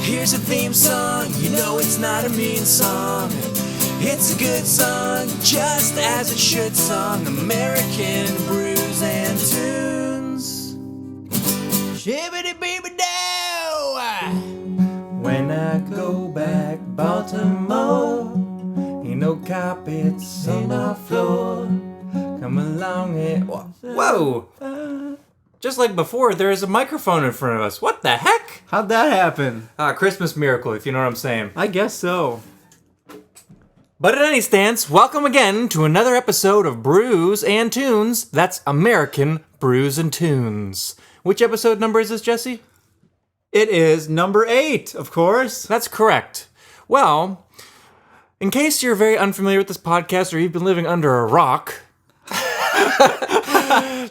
Here's a theme song, you know it's not a mean song. It's a good song, just as it should song. American Brews and Tunes. Shibbity-beeby-dow! When I go back Baltimore, ain't no carpets on our floor. Come along and... Whoa! Just like before, there is a microphone in front of us. What the heck? How'd that happen? Christmas miracle, if you know what I'm saying. I guess so. But at any stance, welcome again to another episode of Brews and Tunes. That's American Brews and Tunes. Which episode number is this, Jesse? It is number 8, of course. That's correct. Well, in case you're very unfamiliar with this podcast or you've been living under a rock...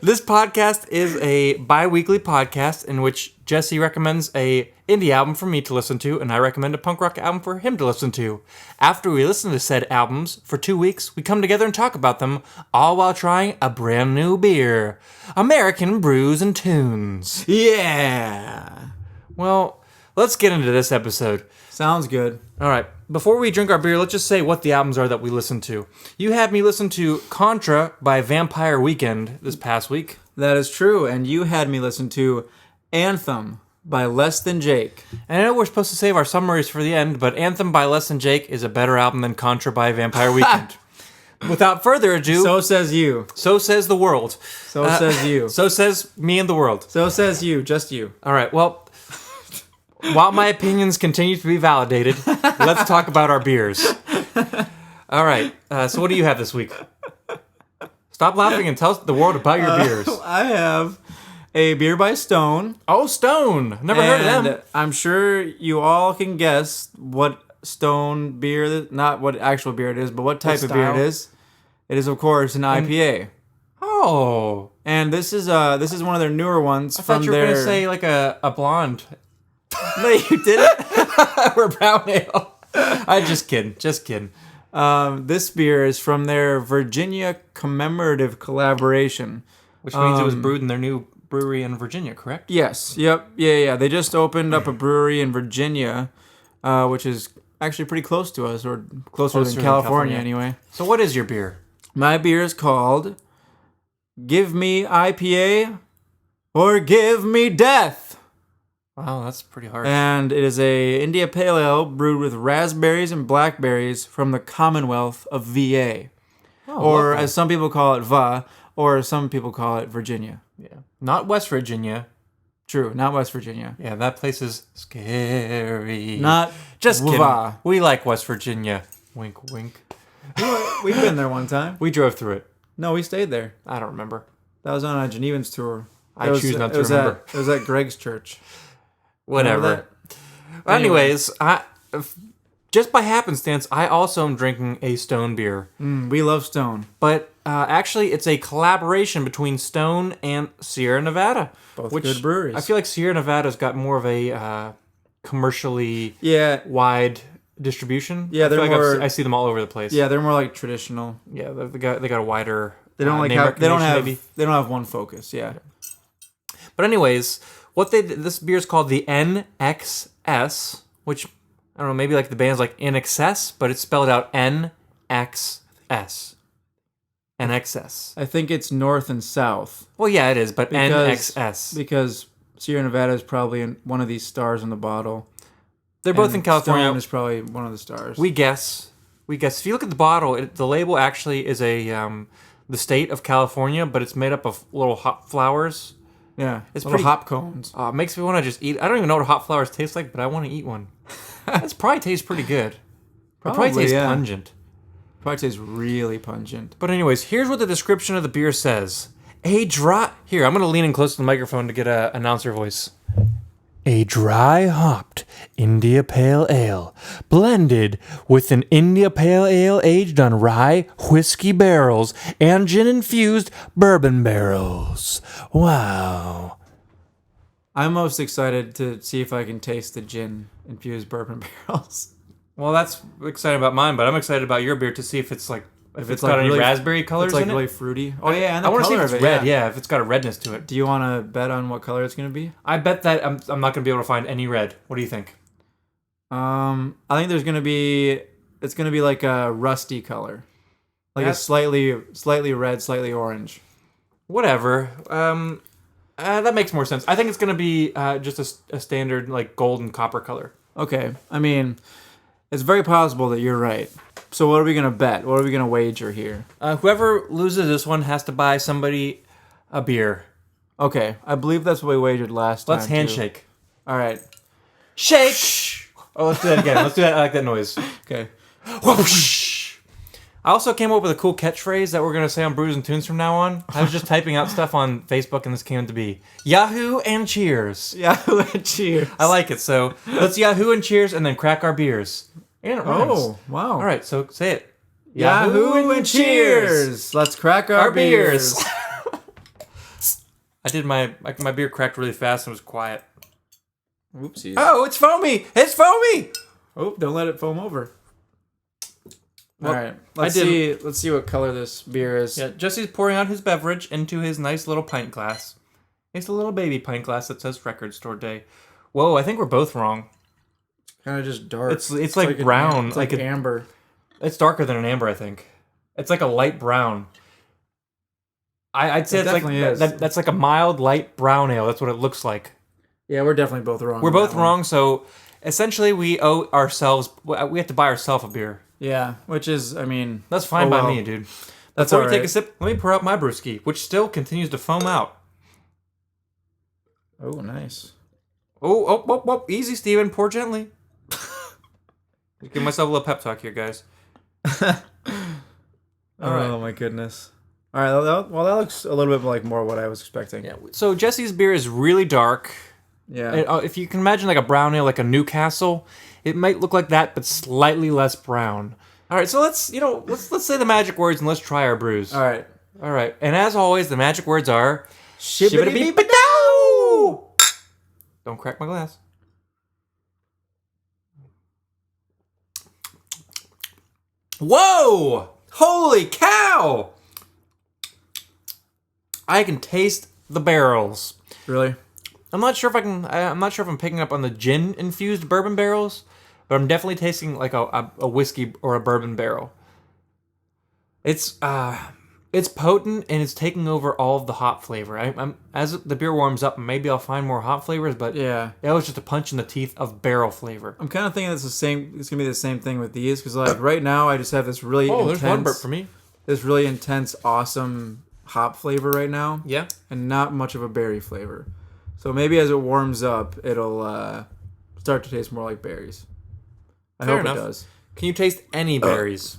This podcast is a bi-weekly podcast in which Jesse recommends a indie album for me to listen to, and I recommend a punk rock album for him to listen to. After we listen to said albums for 2 weeks, we come together and talk about them, all while trying a brand new beer. American Brews and Tunes. Yeah! Well, let's get into this episode. Sounds good. All right. Before we drink our beer, let's just say what the albums are that we listened to. You had me listen to Contra by Vampire Weekend this past week. That is true, and you had me listen to Anthem by Less Than Jake. And I know we're supposed to save our summaries for the end, but Anthem by Less Than Jake is a better album than Contra by Vampire Weekend. Without further ado... So says you. So says the world. So says you. So says me and the world. So says you, just you. All right, well... While my opinions continue to be validated, let's talk about our beers. All right, so what do you have this week? Stop laughing and tell the world about your beers. I have a beer by Stone. Oh, Stone! Never heard of them. I'm sure you all can guess what Stone beer, not what actual beer it is, but what type of beer it is. It is, of course, an IPA. Oh. And this is one of their newer ones. I thought you were going to say like a blonde. No, you didn't. We're brown ale. I'm just kidding. This beer is from their Virginia commemorative collaboration. Which means it was brewed in their new brewery in Virginia, correct? Yes. Yep. Yeah. They just opened up a brewery in Virginia, which is actually pretty close to us, or closer than California anyway. So what is your beer? My beer is called Give Me IPA or Give Me Death. Wow, that's pretty hard. And it is a India Pale Ale brewed with raspberries and blackberries from the Commonwealth of VA. Oh, or local. as some people call it, VA, or some people call it Virginia. Yeah. Not West Virginia. True, not West Virginia. Yeah, that place is scary. Not just kidding. Kidding. We like West Virginia. Wink, wink. We've been there one time. We drove through it. No, we stayed there. I don't remember. That was on a Genevans tour. I choose not to remember. It was at Greg's church. Whatever. Anyways, just by happenstance, I also am drinking a Stone beer. We love Stone. But actually, it's a collaboration between Stone and Sierra Nevada. Both good breweries. I feel like Sierra Nevada's got more of a commercially wide distribution. Yeah, they're more. I see them all over the place. Yeah, they're more like traditional. Yeah, they got a wider. They don't they don't have one focus. Yeah. But anyways. This beer is called the NXS, which, I don't know, maybe like the band's like NXS, but it's spelled out NXS. NXS. I think it's north and south. Well, yeah, it is, but NXS. Because Sierra Nevada is probably one of these stars in the bottle. They're both in California. Stone is probably one of the stars. We guess. If you look at the bottle, the label actually is the state of California, but it's made up of little hop flowers. Yeah, it's little pretty hop cones. It makes me want to just eat. I don't even know what hop flowers taste like, but I want to eat one. It probably tastes pretty good. Probably tastes pungent. Probably tastes really pungent. But anyways, here's what the description of the beer says. Here, I'm going to lean in close to the microphone to get an announcer voice. A dry hopped India Pale Ale, blended with an India Pale Ale aged on rye whiskey barrels and gin-infused bourbon barrels. Wow. I'm most excited to see if I can taste the gin-infused bourbon barrels. Well, that's exciting about mine, but I'm excited about your beer to see if it's like if it's got any really, raspberry colors in it. It's like really fruity. Oh yeah, and the I want to see if color it's red. Yeah, if it's got a redness to it. Do you want to bet on what color it's going to be? I bet that I'm not going to be able to find any red. What do you think? I think it's gonna be like a rusty color, like That's- a slightly red, slightly orange. Whatever. That makes more sense. I think it's gonna be just a standard like golden copper color. Okay, I mean, it's very possible that you're right. So what are we gonna bet? What are we gonna wager here? Whoever loses this one has to buy somebody a beer. Okay, I believe that's what we wagered last time. Let's handshake. All right. Shake. Oh, let's do that again. Let's do that. I like that noise. Okay. Whoosh. I also came up with a cool catchphrase that we're going to say on Brews and Tunes from now on. I was just typing out stuff on Facebook and this came to be Yahoo and Cheers. Yahoo and Cheers. I like it. So let's Yahoo and Cheers and then crack our beers. And it rhymes. Oh, wow. All right, so say it. Yahoo and Cheers. Let's crack our beers. I did my beer cracked really fast and was quiet. Oopsies. Oh, it's foamy. It's foamy. Oh, don't let it foam over. Well, all right. Let's see what color this beer is. Yeah, Jesse's pouring out his beverage into his nice little pint glass. It's a little baby pint glass that says Record Store Day. Whoa, I think we're both wrong. Kind of just dark. It's like brown. It's like amber. It's darker than an amber, I think. It's like a light brown. I'd say It it's like definitely is. that's like a mild light brown ale. That's what it looks like. Yeah, we're definitely both wrong. We're on both that one. wrong, so essentially we owe ourselves. We have to buy ourselves a beer. Yeah, which is, I mean, That's fine oh, by well. me, dude. That's Before all we take right. a sip, let me pour out my brewski, which still continues to foam out. Oh, nice. Oh, easy, Steven. Pour gently. Give myself a little pep talk here, guys. All right. Oh my goodness. All right. Well, that looks a little bit like more what I was expecting. Yeah. So Jesse's beer is really dark. Yeah. If you can imagine like a brown ale, like a Newcastle, it might look like that, but slightly less brown. All right. So let's say the magic words and let's try our brews. All right. All right. And as always, the magic words are Shibbity-beep-a-dow! Don't crack my glass. Whoa! Holy cow! I can taste the barrels. Really? I'm not sure if I'm picking up on the gin infused bourbon barrels, but I'm definitely tasting like a whiskey or a bourbon barrel. It's potent and it's taking over all of the hop flavor. I'm as the beer warms up, maybe I'll find more hop flavors, but Yeah. that was just a punch in the teeth of barrel flavor. I'm kind of thinking it's the same. It's gonna be the same thing with these because, like, right now I just have this really There's one burp intense, for me. this really intense, awesome hop flavor right now, Yeah. and not much of a berry flavor. So maybe as it warms up, it'll start to taste more like berries. I Fair hope enough. it does. Can you taste any berries?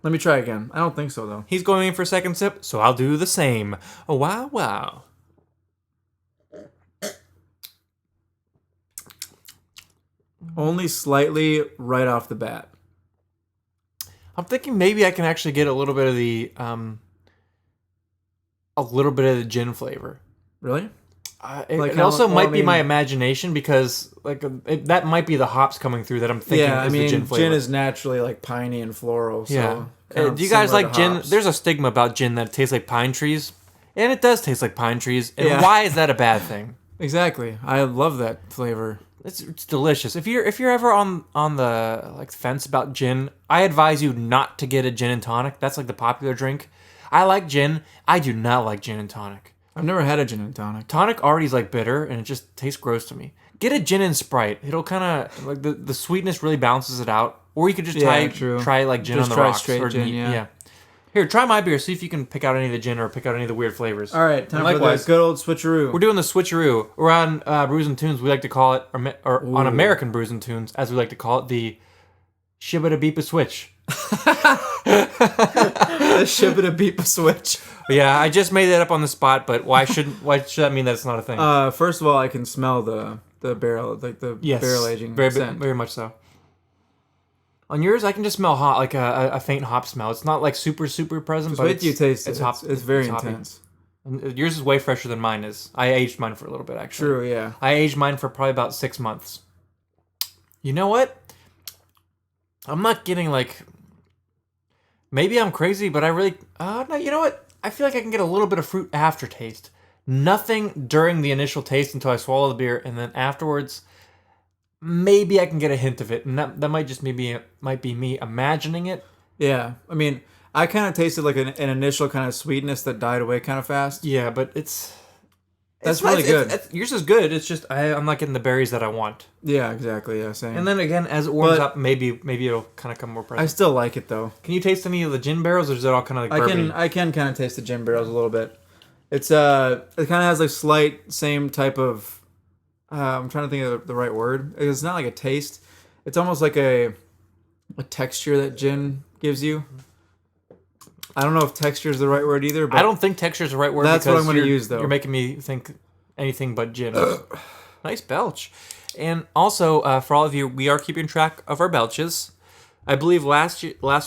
Let me try again. I don't think so though. He's going in for a second sip, so I'll do the same. Oh, wow. Only slightly right off the bat. I'm thinking maybe I can actually get a little bit of the gin flavor. Really? It how- also well, might I be mean- my imagination because that might be the hops coming through that I'm thinking Yeah, I is mean, the gin flavor. is naturally like piney and floral. So yeah. kind of Do you guys similar like to gin? hops. There's a stigma about gin that it tastes like pine trees, and it does taste like pine trees. And Yeah. why is that a bad thing? Exactly. I love that flavor. It's delicious. If you're ever on the like fence about gin, I advise you not to get a gin and tonic. That's like the popular drink. I like gin. I do not like gin and tonic. I've never had a gin and tonic. Tonic already is like bitter and it just tastes gross to me. Get a gin and Sprite. It'll kind of like the sweetness really balances it out. Or you could just True. try like gin Just on the try rocks straight or gin, neat- yeah. Here, try my beer. See if you can pick out any of the gin or pick out any of the weird flavors. All right, time And for the good old switcheroo. We're doing the switcheroo. We're on Brews and Tunes. We like to call it, or on American Brews and Tunes, as we like to call it, the shibba beep a switch. The shibba beep a switch. Yeah, I just made that up on the spot, but why should that mean that it's not a thing? First of all, I can smell the barrel, like the barrel aging very, scent. very much so. On yours, I can just smell hot, like a faint hop smell. It's not like super present, Just but wait till you taste it. hop- It's very hoppy. intense. And yours is way fresher than mine is. I aged mine for a little bit, actually. True, yeah. I aged mine for probably about 6 months. You know what? I'm not getting like. Maybe I'm crazy, but I really. No, you know what? I feel like I can get a little bit of fruit aftertaste. Nothing during the initial taste until I swallow the beer, and then afterwards, maybe I can get a hint of it, and that might just might be me imagining it. Yeah, I mean, I kind of tasted like an initial kind of sweetness that died away kind of fast. Yeah, but That's really good. Yours is good. It's just I'm not getting the berries that I want. Yeah, exactly. Yeah, same. And then again, as it warms up, maybe it'll kind of come more present. I still like it though. Can you taste any of the gin barrels, or is it all kind of like bourbon? I can kind of taste the gin barrels a little bit. It's it kind of has like slight same type of. I'm trying to think of the right word. It's not like a taste. It's almost like a texture that gin gives you. I don't know if texture is the right word either. But I don't think texture is the right word. That's what I'm going to use, though. You're making me think anything but gin. Nice belch. And also, for all of you, we are keeping track of our belches. I believe last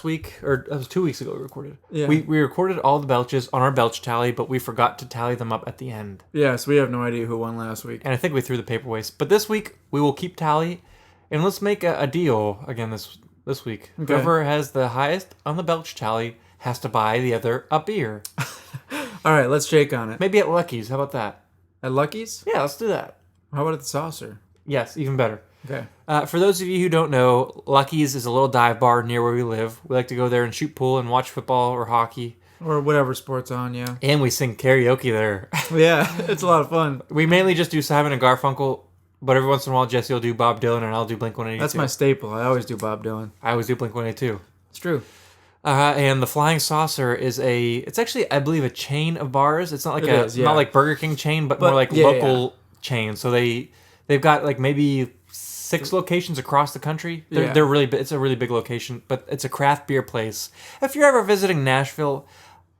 week, or it was 2 weeks ago we recorded. Yeah. We recorded all the belches on our belch tally, but we forgot to tally them up at the end. Yeah, so we have no idea who won last week. And I think we threw the paper waste. But this week, we will keep tally, and let's make a deal again this week. Okay. Whoever has the highest on the belch tally has to buy the other a beer. All right, let's shake on it. Maybe at Lucky's. How about that? At Lucky's? Yeah, let's do that. How about at the Saucer? Yes, even better. Okay. For those of you who don't know, Lucky's is a little dive bar near where we live. We like to go there and shoot pool and watch football or hockey. Or whatever sport's on, yeah. And we sing karaoke there. Yeah, it's a lot of fun. We mainly just do Simon and Garfunkel, but every once in a while Jesse will do Bob Dylan and I'll do Blink-182. That's my staple. I always do Bob Dylan. I always do Blink-182. It's true. And the Flying Saucer is it's actually, I believe, a chain of bars. It's not like not like Burger King chain, but more like local chain. So they've got like maybe 6 locations across the country. They're really it's a really big location, but it's a craft beer place. If you're ever visiting Nashville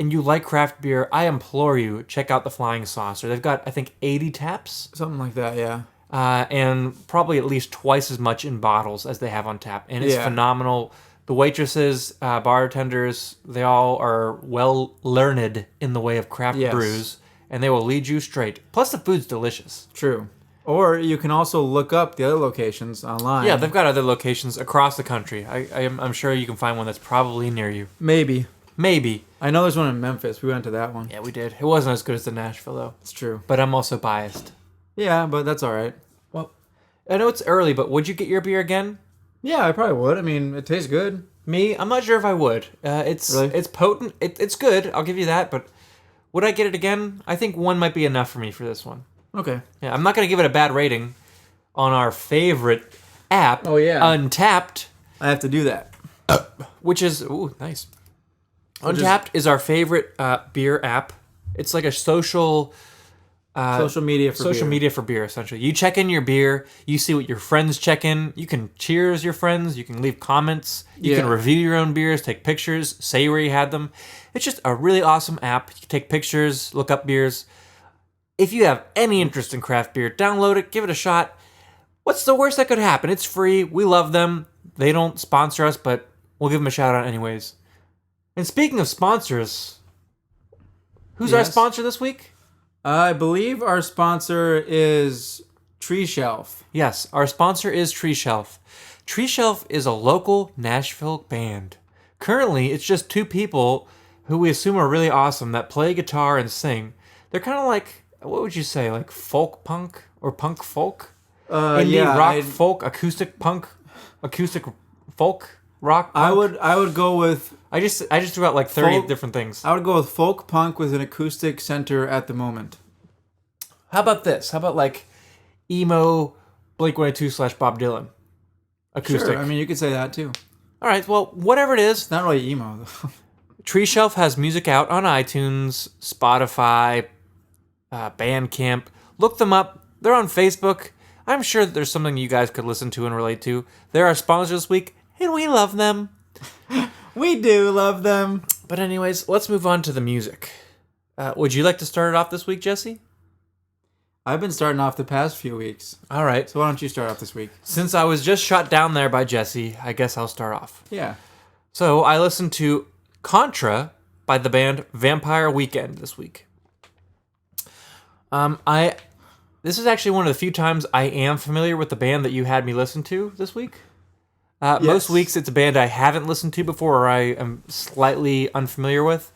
and you like craft beer, I implore you, check out the Flying Saucer. They've got, I think, 80 taps. Something like that, yeah. And probably at least twice as much in bottles as they have on tap. And it's phenomenal. The waitresses, bartenders, they all are well learned in the way of craft brews, and they will lead you straight. Plus, the food's delicious. True. Or you can also look up the other locations online. Yeah, they've got other locations across the country. I'm sure you can find one that's probably near you. Maybe. I know there's one in Memphis. We went to that one. Yeah, we did. It wasn't as good as the Nashville, though. It's true. But I'm also biased. Yeah, but that's all right. Well, I know it's early, but would you get your beer again? Yeah, I probably would. I mean, it tastes good. Me? I'm not sure if I would. It's potent. It's good. I'll give you that. But would I get it again? I think one might be enough for me for this one. Okay. Yeah, I'm not going to give it a bad rating on our favorite app, Untapped. I have to do that. Which is, nice. Untapped is our favorite beer app. It's like a social media for beer, essentially. You check in your beer, you see what your friends check in, you can cheers your friends, you can leave comments, you can review your own beers, take pictures, say where you had them. It's just a really awesome app. You can take pictures, look up beers. If you have any interest in craft beer, download it, give it a shot. What's the worst that could happen? It's free. We love them. They don't sponsor us, but we'll give them a shout out anyways. And speaking of sponsors, who's our sponsor this week? I believe our sponsor is Tree Shelf. Yes, our sponsor is Tree Shelf. Tree Shelf is a local Nashville band. Currently, it's just 2 people who we assume are really awesome that play guitar and sing. They're kind of like, what would you say, like folk punk or punk folk? Indie rock folk, acoustic punk, acoustic folk rock punk? I would go with... I just threw out like 30 different things. I would go with folk punk with an acoustic center at the moment. How about this? How about like emo Blink-182 / Bob Dylan? Acoustic. Sure, I mean, you could say that too. All right, well, whatever it is. Not really emo, though. Tree Shelf has music out on iTunes, Spotify, Bandcamp. Look them up. They're on Facebook. I'm sure that there's something you guys could listen to and relate to. They're our sponsors this week, and we love them. We do love them. But anyways, let's move on to the music. Would you like to start it off this week, Jesse? I've been starting off the past few weeks. All right. So why don't you start off this week? Since I was just shot down there by Jesse, I guess I'll start off. Yeah. So I listened to Contra by the band Vampire Weekend this week. This is actually one of the few times I am familiar with the band that you had me listen to this week. Yes. Most weeks it's a band I haven't listened to before or I am slightly unfamiliar with.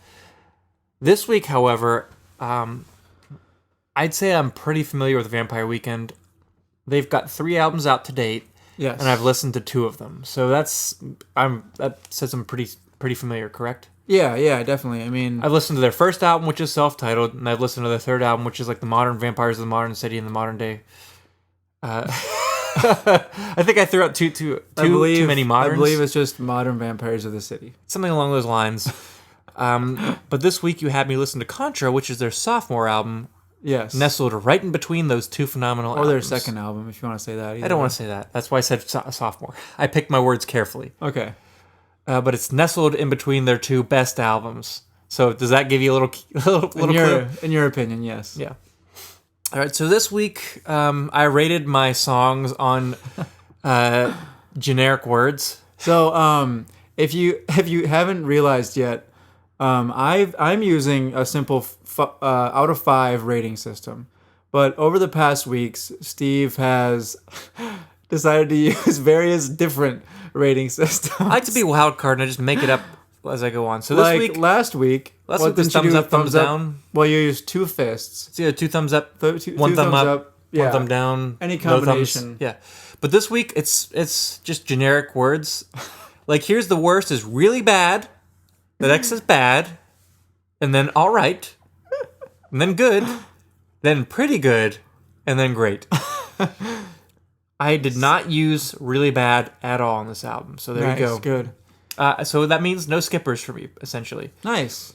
This week, however, I'd say I'm pretty familiar with Vampire Weekend. they've got 3 albums out to date. Yes. And I've listened to 2 of them. So that says I'm pretty familiar, correct? Yeah, definitely. I mean, I've listened to their first album, which is self-titled, and I've listened to their third album, which is like the modern vampires of the modern city in the modern day. I think I threw out too many moderns. I believe it's just modern vampires of the city. Something along those lines. But this week you had me listen to Contra, which is their sophomore album, Yes. nestled right in between those 2 phenomenal Or albums. their second album, if you want to say that. I don't want to say that. That's why I said sophomore. I picked my words carefully. Okay. But it's nestled in between their 2 best albums. So does that give you a little clue? In your opinion, yes. Yeah. All right. So this week, I rated my songs on generic words. So, if you haven't realized yet, I'm using a simple out of 5 rating system, but over the past weeks, Steve has decided to use various different rating systems. I like to be a wild card and I just make it up as I go on. So this Like week, last week was didn't you thumbs do up, thumbs down. Well, you used 2 fists. It's either 2 thumbs up, Two 1 thumb thumbs up, yeah. 1 thumb down. Any no thumbs. combination. Yeah. But this week, it's just generic words. Like, here's the worst is really bad. The next is bad. And then all right. And then good. Then pretty good. And then great. I did not use really bad at all on this album. So there you go. Good. So that means no skippers for me, essentially. Nice.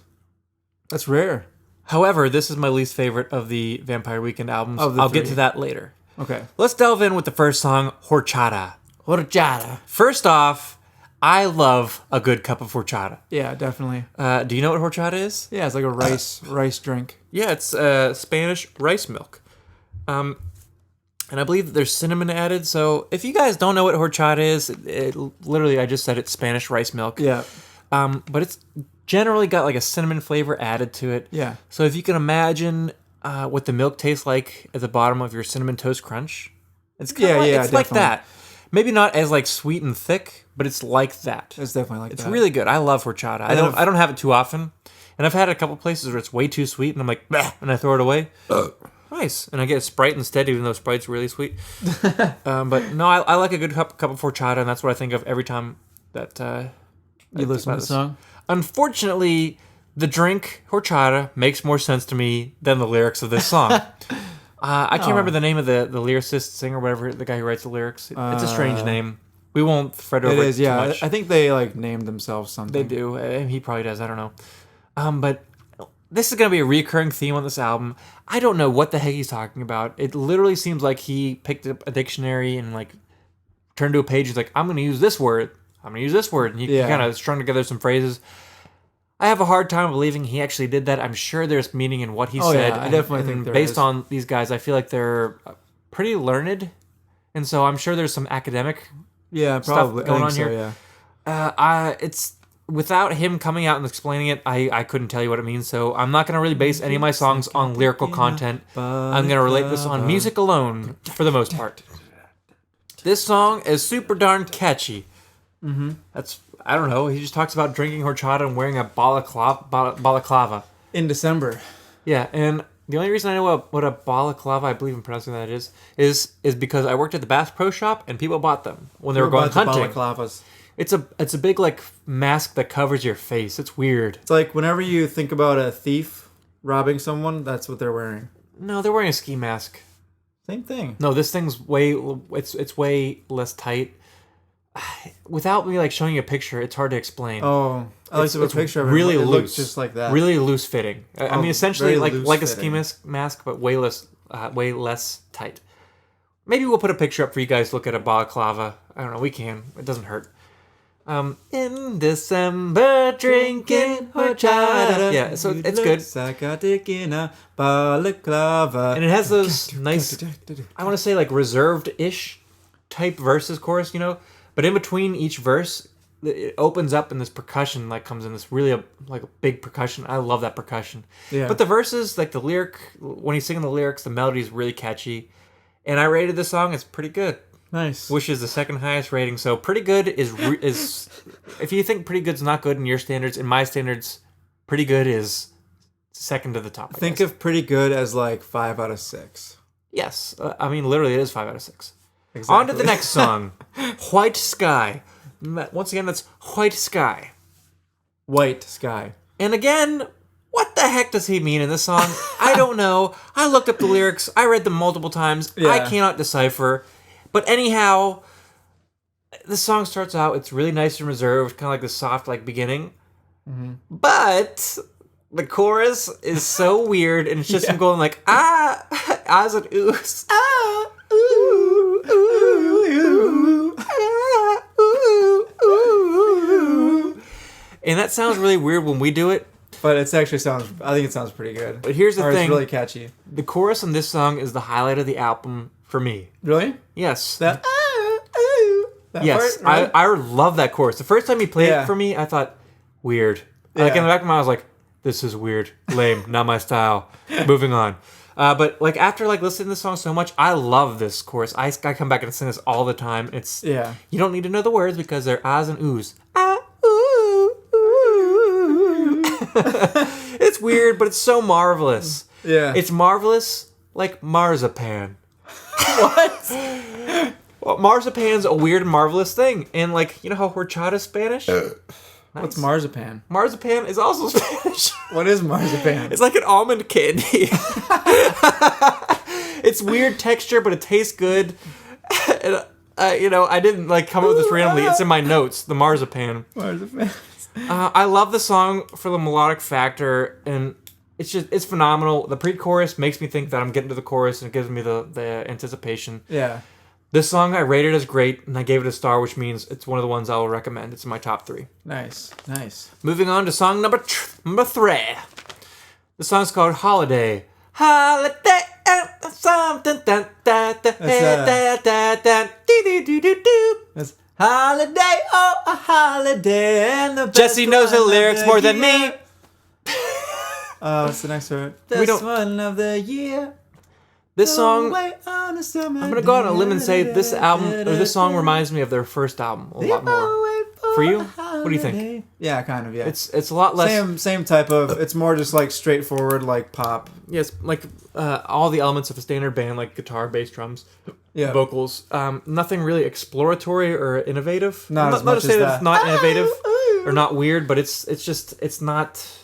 That's rare. However, this is my least favorite of the Vampire Weekend albums. Of the I'll get 3. to that later. Okay. Let's delve in with the first song, Horchata. Horchata. First off, I love a good cup of horchata. Yeah, definitely. Do you know what horchata is? Yeah, it's like a rice drink. Yeah, it's Spanish rice milk. And I believe that there's cinnamon added. So if you guys don't know what horchata is, literally I just said it's Spanish rice milk. Yeah. But it's generally got like a cinnamon flavor added to it. Yeah. So if you can imagine what the milk tastes like at the bottom of your Cinnamon Toast Crunch, it's kind of like that. Maybe not as like sweet and thick, but it's like that. It's definitely like It's that. really good. I love horchata. I don't have it too often, and I've had it a couple places where it's way too sweet, and I'm like, bah, and I throw it away. Nice, and I get Sprite instead, even though Sprite's really sweet. But no, I like a good cup of horchata, and that's what I think of every time that You listen to the song? Unfortunately, the drink horchata makes more sense to me than the lyrics of this song. I can't remember the name of the lyricist, singer, whatever, the guy who writes the lyrics. It's a strange name. We won't fret over it too much. I think they like named themselves something. They do. He probably does. I don't know. But this is going to be a recurring theme on this album. I don't know what the heck he's talking about. It literally seems like he picked up a dictionary and like turned to a page. He's like, I'm going to use this word. I'm going to use this word. And he kind of strung together some phrases. I have a hard time believing he actually did that. I'm sure there's meaning in what he said. Yeah, I definitely think there based is. on these guys, I feel like they're pretty learned. And so I'm sure there's some academic Yeah, stuff probably. going I on think here. so, yeah. It's without him coming out and explaining it, I couldn't tell you what it means. So I'm not going to really base any of my songs on lyrical content. I'm going to relate this on music alone for the most part. This song is super darn catchy. That's, I don't know. He just talks about drinking horchata and wearing a balaclava. In December. Yeah, and the only reason I know what a balaclava, I believe I'm pronouncing that is because I worked at the Bass Pro Shop and people bought them when they were going hunting. Balaclavas. It's a big like mask that covers your face. It's weird. It's like whenever you think about a thief robbing someone, that's what they're wearing. No, they're wearing a ski mask. Same thing. No, this thing's it's way less tight. Without me like showing you a picture, it's hard to explain. Oh, I like to have a picture of it. Really It loose, looks just like that. Really loose fitting. I mean, essentially very like a ski loose-fitting. mask, but way less tight. Maybe we'll put a picture up for you guys to look at a balaclava. I don't know. We can. It doesn't hurt. In December, drinking horchata. Yeah, so it's good. Psychotic in a balaclava. And it has those nice, I want to say like reserved-ish type verses chorus, you know? But in between each verse, it opens up and this percussion like comes in, this really like a big percussion. I love that percussion. Yeah. But the verses, like the lyric, when he's singing the lyrics, the melody is really catchy. And I rated this song, it's pretty good. Nice. Which is the second highest rating. So pretty good is if you think pretty good's not good in your standards, in my standards, pretty good is second to the top. Think of pretty good as like 5 out of 6. Yes. I mean, literally, it is 5 out of 6. Exactly. On to the next song. White Sky. Once again, that's White Sky. White Sky. And again, what the heck does he mean in this song? I don't know. I looked up the lyrics. I read them multiple times. Yeah. I cannot decipher. But anyhow, the song starts out, it's really nice and reserved, kind of like the soft like beginning. Mm-hmm. But the chorus is so weird, and it's just him going like, ahs and oohs. Ah, ooh, ooh, ooh, ah, ooh, ooh. And that sounds really weird when we do it. But it actually sounds, I think it sounds pretty good. But here's the thing. It's really catchy. The chorus on this song is the highlight of the album for me. Really? Yes. That yes. part, right? I love that chorus. The first time he played it for me, I thought, weird. Like in the back of my mind, I was like, this is weird. Lame. Not my style. Moving on. But like after like listening to this song so much, I love this chorus. I come back and sing this all the time. It's you don't need to know the words because they're ahs and oohs. Ah, ooh, ooh. It's weird, but it's so marvelous. Yeah. It's marvelous like marzipan. What? Well, marzipan's a weird, marvelous thing. And like, you know how horchata is Spanish? Nice. What's marzipan? Marzipan is also Spanish. What is marzipan? It's like an almond candy. It's weird texture, but it tastes good. And, I didn't like come up with this randomly. It's in my notes. The marzipan. Marzipan. I love the song for the melodic factor, and it's phenomenal. The pre-chorus makes me think that I'm getting to the chorus, and it gives me the anticipation. Yeah. This song I rated as great, and I gave it a star, which means it's one of the ones I will recommend. It's in my top 3. Nice. Moving on to song number 3. The song's called Holiday. Holiday. Something. That's holiday, oh, a holiday, and the best Jesse knows the one of lyrics more than me. What's the next one? Best one of the year. This song, I'm gonna go out on a limb and say this album or this song reminds me of their first album a lot more. For you, what do you think? Yeah, kind of. Yeah, it's a lot less same type of. It's more just like straightforward, like pop. Yes, like all the elements of a standard band, like guitar, bass, drums, vocals. Nothing really exploratory or innovative. Not to say that it's not innovative or not weird, but it's not.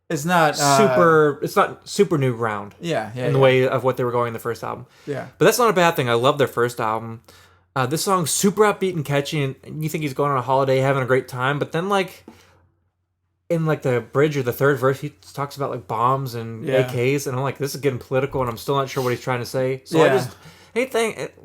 It's not super. It's not super new ground. In the way of what they were going in the first album. Yeah, but that's not a bad thing. I love their first album. This song's super upbeat and catchy, and you think he's going on a holiday, having a great time. But then, like in like the bridge or the third verse, he talks about like bombs and AKs, and I'm like, this is getting political, and I'm still not sure what he's trying to say. So I just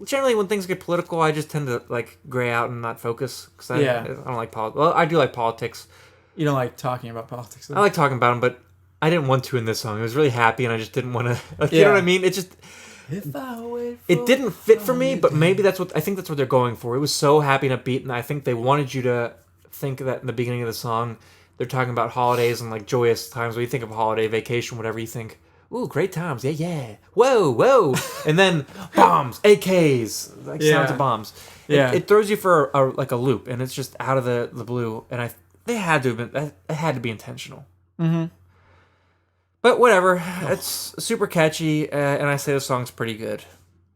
generally when things get political, I just tend to like gray out and not focus because I don't like politics. Well, I do like politics. You don't like talking about politics, though. I like talking about them, but I didn't want to in this song. I was really happy, and I just didn't want to. Like, you know what I mean? It just it didn't fit for me. But maybe that's what they're going for. It was so happy and upbeat, and I think they wanted you to think that in the beginning of the song, they're talking about holidays and like joyous times. When you think of holiday, vacation, whatever, you think, ooh, great times, yeah, whoa, and then bombs, AKs, like sounds of bombs. It throws you for a loop, and it's just out of the blue, and it had to be intentional. Mm-hmm. But whatever, it's super catchy, and I say the song's pretty good.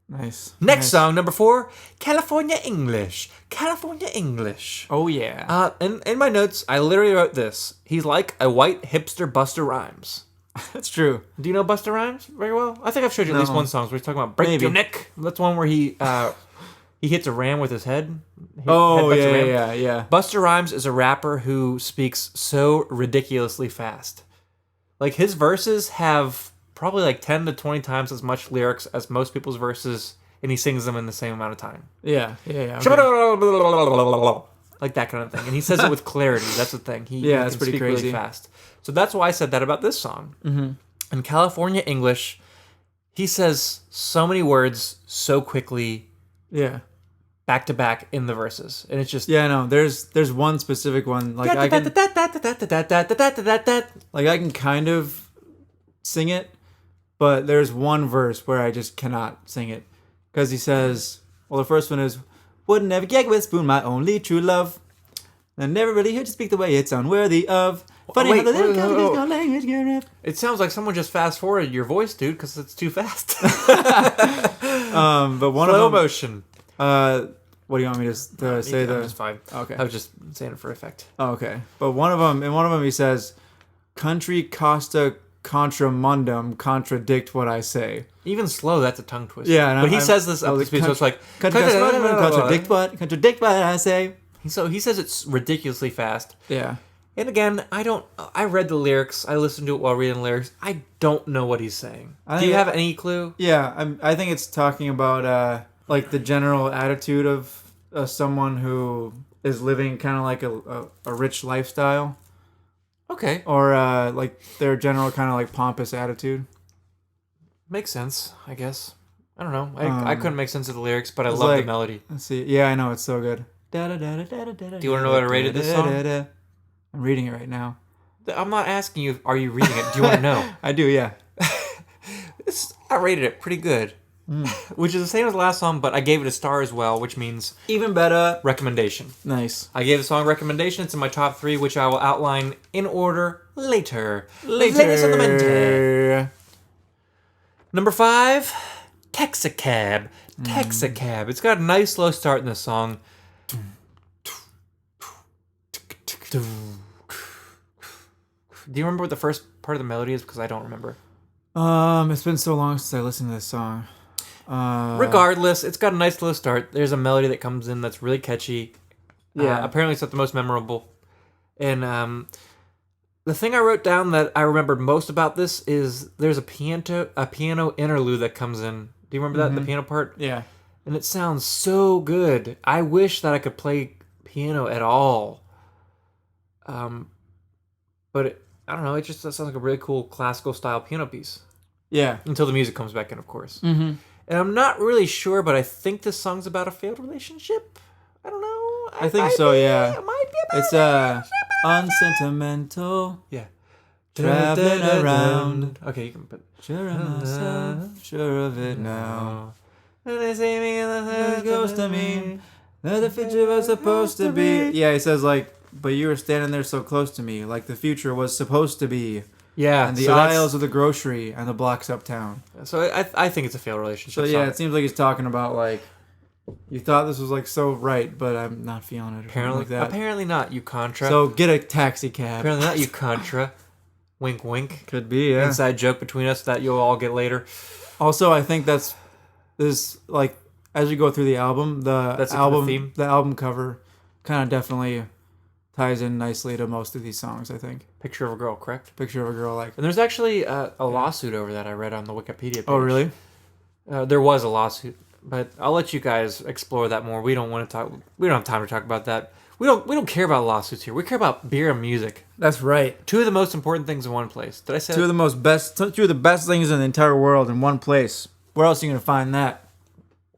Nice. Next song, number 4, California English. California English. Oh yeah. In my notes, I literally wrote this. He's like a white hipster Busta Rhymes. That's true. Do you know Busta Rhymes very well? I think I've showed you at least one song where he's talking about break your neck. That's one where he hits a ram with his head. Yeah. Busta Rhymes is a rapper who speaks so ridiculously fast. Like, his verses have probably like 10 to 20 times as much lyrics as most people's verses, and he sings them in the same amount of time. Yeah. Okay. Like that kind of thing. And he says it with clarity. That's the thing. He that's can pretty speak crazy. really fast. So that's why I said that about this song. Mm-hmm. In California English, he says so many words so quickly. Yeah. Back to back in the verses, and it's just no. There's one specific one like I can kind of sing it, but there's one verse where I just cannot sing it because he says, well, the first one is would never gag with spoon, my only true love. I never really heard you speak the way it's unworthy of. Funny Wait, how the little wait, wait, companies wait. go language gearing up. It sounds like someone just fast forwarded your voice, dude, because it's too fast. But one Slow of them. motion. What do you want me to say? I'm just fine. Okay. I was just saying it for effect. Oh, okay. But one of them, he says, "Country Costa Contra Mundum contradict what I say." Even slow, that's a tongue twister. Yeah, and but he I'm- says this up oh, to speed, so it's like Country Costa Mundum contradict what? Contradict what I say. So he says it's ridiculously fast. Yeah. And again, I read the lyrics. I listened to it while reading the lyrics. I don't know what he's saying. Do you have any clue? Yeah, I think it's talking about like the general attitude of someone who is living kind of like a rich lifestyle, Okay. or like their general kind of like pompous attitude. Makes sense, I guess. I don't know. I couldn't make sense of the lyrics, but I it's love the like- melody. Let's see. Yeah, I know, it's so good. Do you wanna know what I rated this song? I'm reading it right now. I'm not asking you, are you reading it? Do you want to know? I do, yeah. I rated it pretty good. Which is the same as the last song, but I gave it a star as well, which means Even better. recommendation. Nice. I gave the song recommendation. It's in my top 3, which I will outline in order later. Later. Ladies and gentlemen. Number 5, Texacab. Texacab. It's got a nice slow start in the song. Do you remember what the first part of the melody is? Because I don't remember. It's been so long since I listened to this song. Regardless, it's got a nice slow start. There's a melody that comes in that's really catchy. Yeah. Apparently it's not the most memorable. And the thing I wrote down that I remembered most about this is there's a piano interlude that comes in. Do you remember that? The piano part? Yeah. And it sounds so good. I wish that I could play piano at all. But I don't know. It just sounds like a really cool classical style piano piece. Yeah. Until the music comes back in, of course. Mm-hmm. And I'm not really sure, but I think this song's about a failed relationship. I don't know. I think so, yeah. It might be about It's unsentimental, yeah. traveling around. Okay, you can put. Sure of myself, sure of it now. And they say me in the It goes to me that the future was supposed to be. Yeah, he says like, but you were standing there so close to me, like the future was supposed to be. Yeah, And the so that's- aisles of the grocery and the blocks uptown. So I think it's a failed relationship. So yeah, song. it seems like he's talking about like, you thought this was like so right, but I'm not feeling it. Or apparently, something like that. apparently not. You Contra. So get a taxi cab. apparently not. You Contra. Wink, wink. Could be, yeah. Inside joke between us that you'll all get later. Also, I think this like as you go through the album, That's the kind of theme? the album cover kind of definitely ties in nicely to most of these songs. I think Picture of a girl, correct? picture of a girl like. And there's actually a lawsuit over that I read on the Wikipedia page. Oh really? There was a lawsuit, but I'll let you guys explore that more. We don't want to talk. We don't have time to talk about that. We don't care about lawsuits here. We care about beer and music. That's right. Two of the most important things in one place. Did I say Two of the best things in the entire world in one place. Where else are you gonna find that?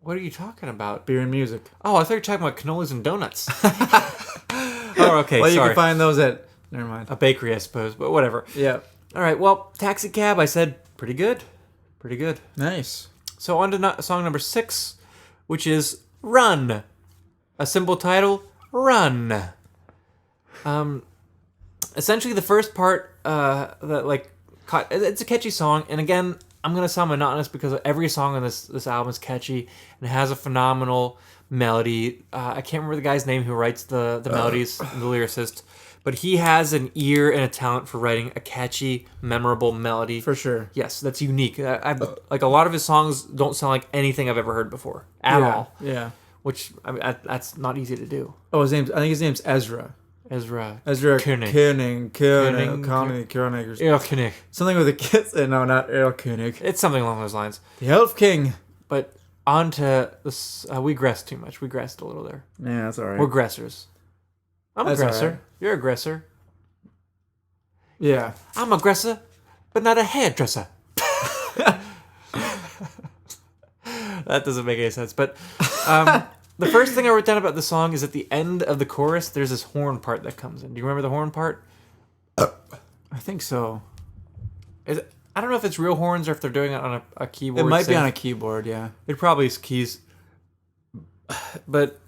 What are you talking about? Beer and music. Oh, I thought you were talking about cannolis and donuts. Oh, okay. Well, you sorry. can find those at. Never mind. A bakery, I suppose, but whatever. Yeah. All right. Well, Taxi Cab. I said pretty good. Pretty good. Nice. So on to song number 6, which is Run. A simple title, Run. Essentially the first part it's a catchy song, and again, I'm going to sound monotonous because every song on this album is catchy and it has a phenomenal melody. I can't remember the guy's name who writes the melodies, the lyricist, but he has an ear and a talent for writing a catchy, memorable melody. For sure. Yes, that's unique. Like a lot of his songs don't sound like anything I've ever heard before at all. Yeah. Which I mean, that's not easy to do. Oh, I think his name's Ezra. Ezra Koenig. Koenig. Koenig. Or Erl Koenig. something with a kiss. No, not Errol Koenig. It's something along those lines. The Elf King. But on to this. We gressed too much. We gressed a little there. Yeah, that's all right. We're gressors. I'm That's aggressor. all right. You're aggressor. Yeah. I'm aggressor, but not a hairdresser. That doesn't make any sense. But the first thing I wrote down about the song is at the end of the chorus, there's this horn part that comes in. Do you remember the horn part? I think so. I don't know if it's real horns or if they're doing it on a keyboard. It might be synth. on a keyboard, yeah. It probably is keys. But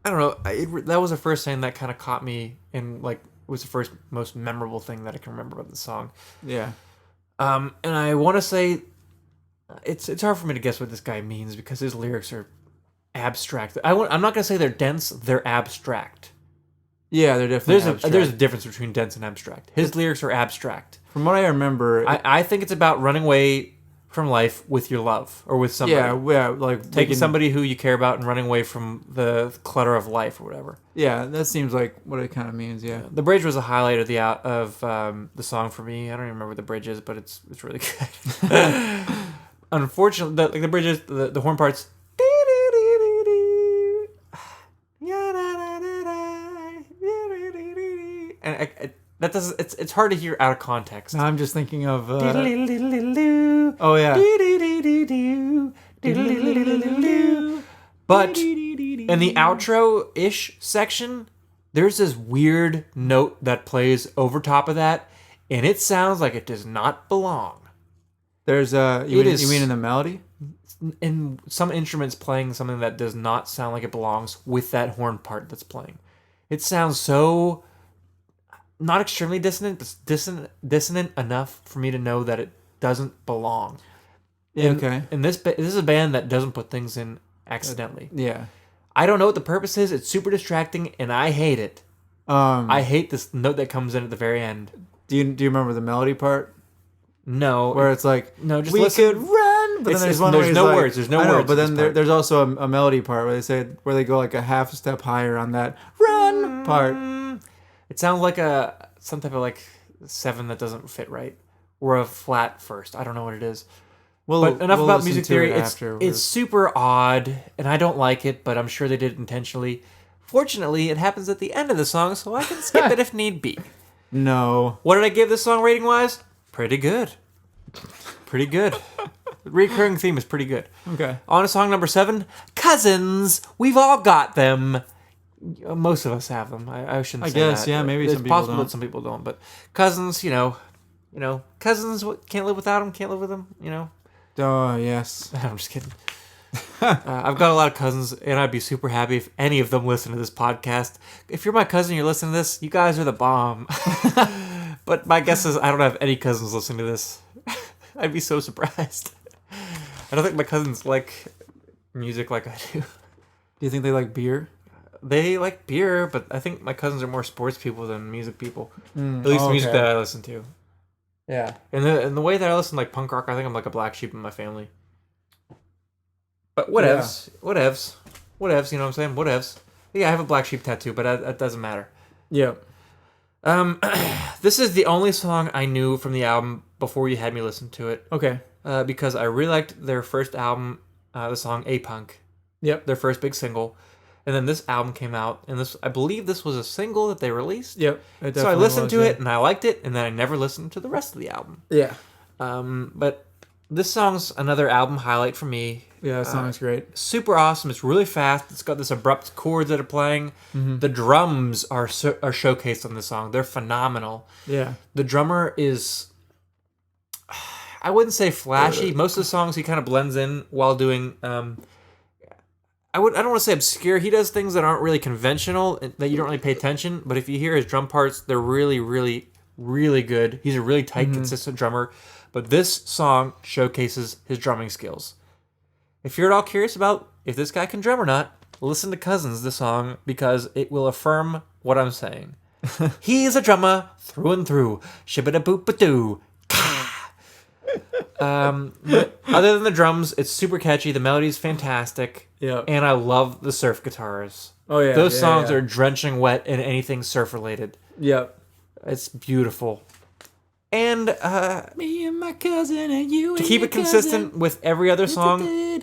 I don't know. That was the first thing that kind of caught me in like was the first most memorable thing that I can remember about the song. Yeah. And I want to say it's hard for me to guess what this guy means because his lyrics are abstract. I'm not going to say they're dense, they're abstract. Yeah, they're definitely abstract. There's a difference between dense and abstract. His lyrics are abstract. From what I remember... I think it's about running away from life with your love or with somebody. Yeah, like... Taking somebody who you care about and running away from the clutter of life or whatever. Yeah, that seems like what it kind of means, yeah. The bridge was a highlight of the song for me. I don't even remember what the bridge is, but it's really good. Unfortunately, the bridge is... The horn parts... And that doesn't. It's hard to hear out of context. I'm just thinking of. Oh yeah. But in the outro-ish section, there's this weird note that plays over top of that, and it sounds like it does not belong. There's you mean in the melody? In some instruments playing something that does not sound like it belongs with that horn part that's playing. It sounds so not extremely dissonant, but dissonant enough for me to know that it doesn't belong. Okay. And this is a band that doesn't put things in accidentally. Yeah. I don't know what the purpose is. It's super distracting, and I hate it. I hate this note that comes in at the very end. Do you remember the melody part? No. Where it's like, no, just we listen. could run, but then there's one where there's he's no like, words. There's no I know, words. but then there's also a melody part where they go like a half step higher on that run part. It sounds like some type of like 7 that doesn't fit right, or a flat first. I don't know what it is. But enough about music theory. It's super odd, and I don't like it, but I'm sure they did it intentionally. Fortunately, it happens at the end of the song, so I can skip it if need be. No. What did I give this song rating-wise? Pretty good. Pretty good. The recurring theme is pretty good. Okay. On to song number 7, Cousins. We've all got them. Most of us have them. I shouldn't say that. I guess, yeah, maybe it's some people possible don't. that some people don't, but cousins, cousins, can't live without them, can't live with them, Oh, yes. I'm just kidding. I've got a lot of cousins, and I'd be super happy if any of them listen to this podcast. If you're my cousin and you're listening to this, you guys are the bomb. But my guess is I don't have any cousins listening to this. I'd be so surprised. I don't think my cousins like music like I do. Do you think they like beer? They like beer, but I think my cousins are more sports people than music people. At least the music that I listen to. Yeah. And the way that I listen to like punk rock, I think I'm like a black sheep in my family. But whatevs. Yeah. Whatevs, you know what I'm saying? Whatevs. Yeah, I have a black sheep tattoo, but that doesn't matter. Yeah. This is the only song I knew from the album before you had me listen to it. Okay. Because I really liked their first album, the song A-Punk. Yep. Their first big single. And then this album came out, and I believe this was a single that they released. Yep. So I listened to it, and I liked it, and then I never listened to the rest of the album. Yeah. But this song's another album highlight for me. Yeah, that song is great. Super awesome. It's really fast. It's got this abrupt chords that are playing. Mm-hmm. The drums are showcased on this song. They're phenomenal. Yeah. The drummer is, I wouldn't say flashy. Most of the songs he kind of blends in while doing... I don't want to say obscure. He does things that aren't really conventional, that you don't really pay attention. But if you hear his drum parts, they're really, really, really good. He's a really tight, consistent drummer. But this song showcases his drumming skills. If you're at all curious about if this guy can drum or not, listen to Cousins, the song, because it will affirm what I'm saying. He is a drummer through and through. Shibba-da-boop-ba-doo. Other than the drums, it's super catchy. The melody's fantastic. Yeah. And I love the surf guitars. Oh, yeah. Those songs are drenching wet in anything surf related. Yep. It's beautiful. And me and my cousin and you to keep it consistent with every other song, I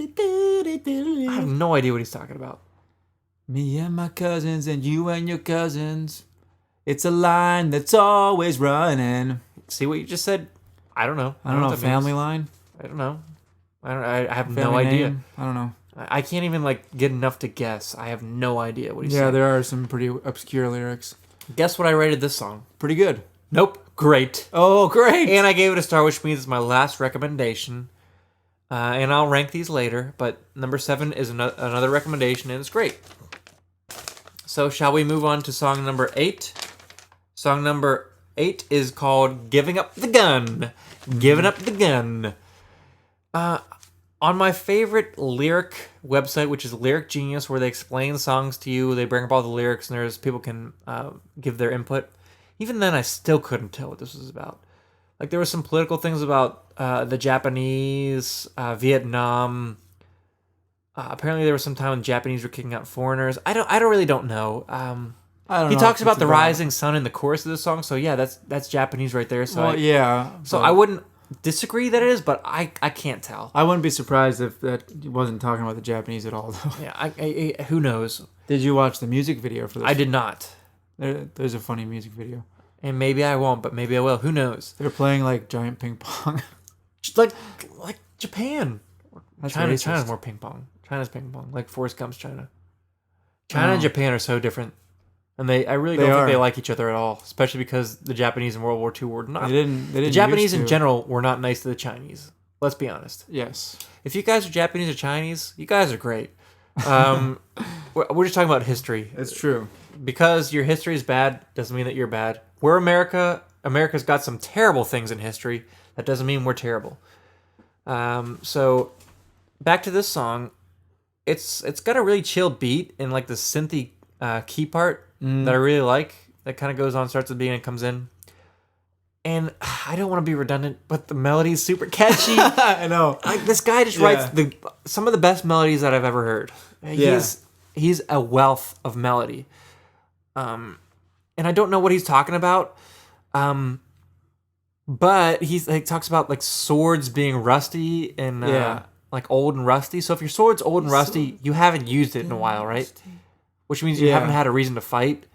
have no idea what he's talking about. Me and my cousins and you and your cousins. It's a line that's always running. See what you just said? I don't know. I don't know. Family line? I don't know. I have family no idea. Name? I don't know. I can't even get enough to guess. I have no idea what he's saying. Yeah, there are some pretty obscure lyrics. Guess what I rated this song? Pretty good. Nope. Great. Oh, great. And I gave it a star, which means it's my last recommendation. And I'll rank these later, but number 7 is another recommendation, and it's great. So shall we move on to song number 8? Song number 8 is called Giving Up the Gun. Giving Up the Gun. On my favorite lyric website, which is Lyric Genius, where they explain songs to you, they bring up all the lyrics, and there's people can give their input. Even then, I still couldn't tell what this was about. Like, there were some political things about the Japanese, Vietnam. Apparently, there was some time when Japanese were kicking out foreigners. I really don't know. He talks about the rising sun in the chorus of the song, so yeah, that's Japanese right there. So So I wouldn't disagree that it is, but I can't tell. I wouldn't be surprised if that wasn't talking about the Japanese at all, though. Yeah, I who knows? Did you watch the music video for this? I did not. There's a funny music video. And maybe I won't, but maybe I will. Who knows? They're playing like giant ping pong. like Japan. That's China's racist. more ping pong. China's ping pong. Like Forrest Gump's China. China and Japan are so different. And I really don't think they like each other at all, especially because the Japanese in World War II were not. They didn't the Japanese in general were not nice to the Chinese. Let's be honest. Yes. If you guys are Japanese or Chinese, you guys are great. We're just talking about history. It's true. Because your history is bad doesn't mean that you're bad. We're America. America's got some terrible things in history. That doesn't mean we're terrible. So back to this song. It's got a really chill beat and like the synthy key part that I really like. That kind of goes on, starts at the beginning, comes in. And I don't want to be redundant, but the melody is super catchy. I know. Like, this guy just writes some of the best melodies that I've ever heard. He's a wealth of melody. And I don't know what he's talking about. But he talks about like swords being rusty and like old and rusty. So if your sword's old and rusty, you haven't used it in a while, right? Which means you haven't had a reason to fight.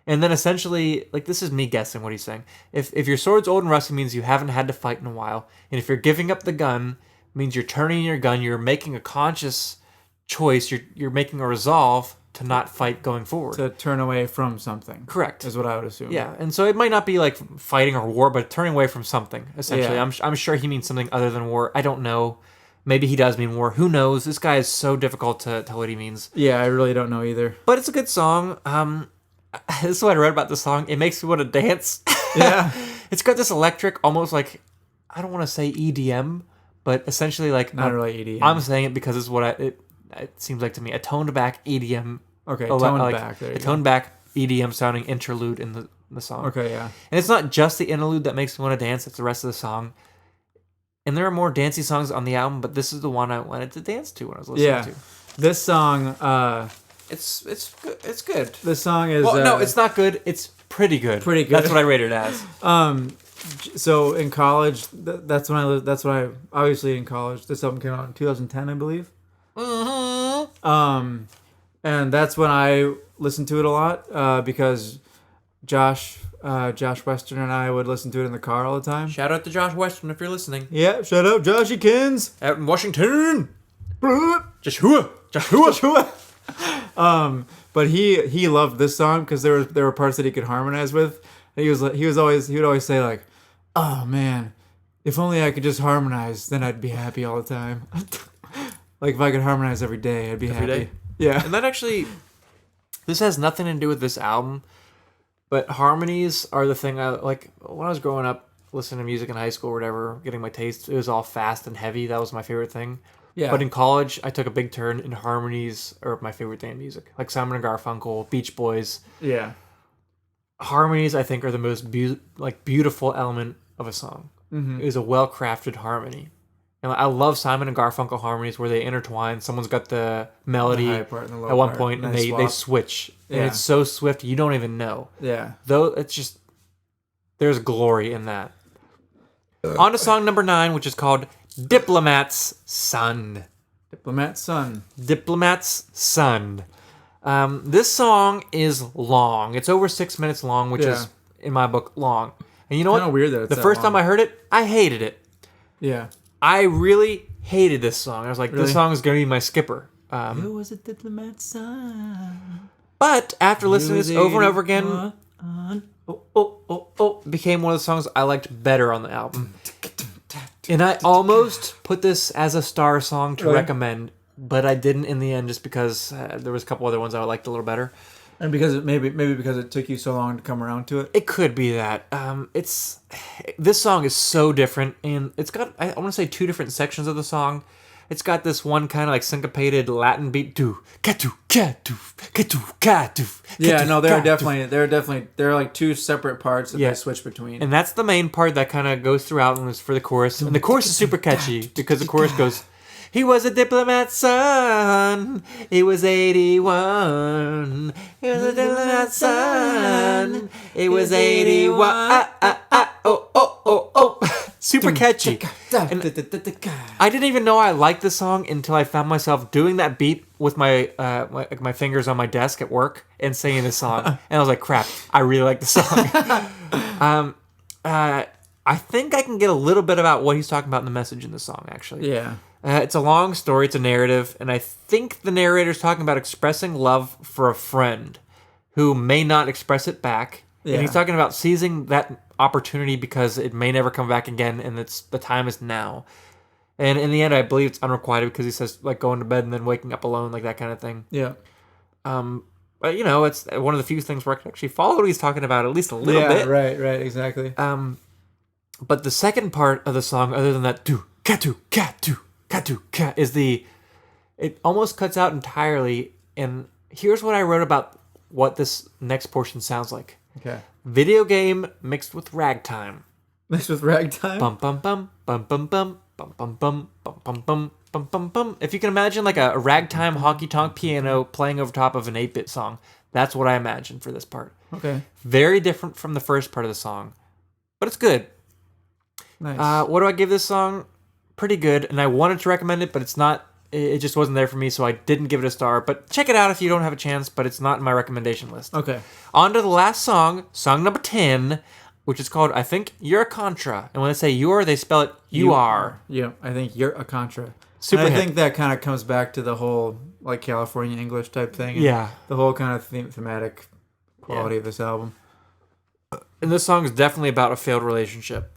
And then essentially, like, this is me guessing what he's saying. If your sword's old and rusty, means you haven't had to fight in a while. And if you're giving up the gun, means you're turning your gun. You're making a conscious choice. You're making a resolve to not fight going forward. To turn away from something. Correct. Is what I would assume. Yeah, and so it might not be like fighting or war, but turning away from something, essentially. Yeah. I'm sure he means something other than war. I don't know. Maybe he does mean war. Who knows? This guy is so difficult to tell what he means. Yeah, I really don't know either. But it's a good song. This is what I read about the song. It makes me want to dance. Yeah. It's got this electric, almost like, I don't want to say EDM, but essentially like... Not really EDM. I'm saying it because it's what it seems like to me. A toned back EDM. Okay, toned back. There you a toned back EDM sounding interlude in the song. Okay, yeah. And it's not just the interlude that makes me want to dance, it's the rest of the song. And there are more dancey songs on the album, but this is the one I wanted to dance to when I was listening to. This song, it's good. This song is... Well, no, it's not good. It's pretty good. Pretty good. That's what I rated it as. So in college, that's when obviously in college, this album came out in 2010, I believe. Mm-hmm. And that's when I listened to it a lot, because Josh Western and I would listen to it in the car all the time. Shout out to Josh Western if you're listening. Yeah, shout out Joshykins Out in Washington. Joshua. But he loved this song because there were parts that he could harmonize with. And he would always say like, "Oh man, if only I could just harmonize, then I'd be happy all the time." Like if I could harmonize every day, I'd be happy. Day? Yeah. And that actually, this has nothing to do with this album, but harmonies are the thing I like. When I was growing up, listening to music in high school or whatever, getting my taste, it was all fast and heavy. That was my favorite thing. Yeah. But in college, I took a big turn, and harmonies are my favorite thing in music. Like Simon and Garfunkel, Beach Boys. Yeah. Harmonies, I think, are the most beautiful element of a song. Mm-hmm. It is a well-crafted harmony. And I love Simon and Garfunkel harmonies where they intertwine. Someone's got the melody The high part and the low at one part, point, and and they switch. And Yeah. it's so swift, you don't even know. Yeah. Though it's just, there's glory in that. On to song number 9, which is called Diplomat's Son. Diplomat's Son. Diplomat's Son. This song is long. It's over 6 minutes long, which is, in my book, long. And you know Kinda what? weird that it's the that first long. time I heard it, I hated it. Yeah. I really hated this song. I was like, Really? this song is going to be my skipper. Who was a diplomat's son? But after listening to this over and over again, Oh. it became one of the songs I liked better on the album. And I almost put this as a star song to Really? recommend, but I didn't in the end just because there was a couple other ones I liked a little better. And maybe because it took you so long to come around to it. It could be that. This song is so different, and it's got, I want to say, two different sections of the song. It's got this one kind of like syncopated Latin beat. Yeah, no, there are like two separate parts that they switch between. And that's the main part that kind of goes throughout and is for the chorus. And the chorus is super catchy because the chorus goes, he was a diplomat's son. He was 81. He was a diplomat's son. He was 81. Super catchy. And I didn't even know I liked the song until I found myself doing that beat with my fingers on my desk at work and singing this song. And I was like, crap, I really like the song. I think I can get a little bit about what he's talking about in the message in the song, actually. Yeah. It's a long story. It's a narrative. And I think the narrator's talking about expressing love for a friend who may not express it back. Yeah. And he's talking about seizing that opportunity because it may never come back again, and the time is now. And in the end, I believe it's unrequited because he says, like, going to bed and then waking up alone, like that kind of thing. Yeah. But, you know, it's one of the few things where I can actually follow what he's talking about at least a little bit. Yeah, right, exactly. But the second part of the song, other than that, is it almost cuts out entirely. And here's what I wrote about what this next portion sounds like. Okay. Video game mixed with ragtime. Mixed with ragtime? Bum bum bum bum bum bum bum bum bum bum bum bum bum bum bum. If you can imagine like a ragtime honky tonk piano playing over top of an 8-bit song, that's what I imagine for this part. Okay. Very different from the first part of the song, but it's good. Nice. What do I give this song? Pretty good, and I wanted to recommend it, but it's not. It just wasn't there for me, so I didn't give it a star. But check it out if you don't have a chance, but it's not in my recommendation list. Okay. On to the last song number 10, which is called, I think, You're a Contra. And when they say you're, they spell it you are. Yeah, I think You're a Contra. Super and I hit. think that kind of comes back to the whole, like, California English type thing. And yeah. The whole kind of thematic quality of this album. And this song is definitely about a failed relationship.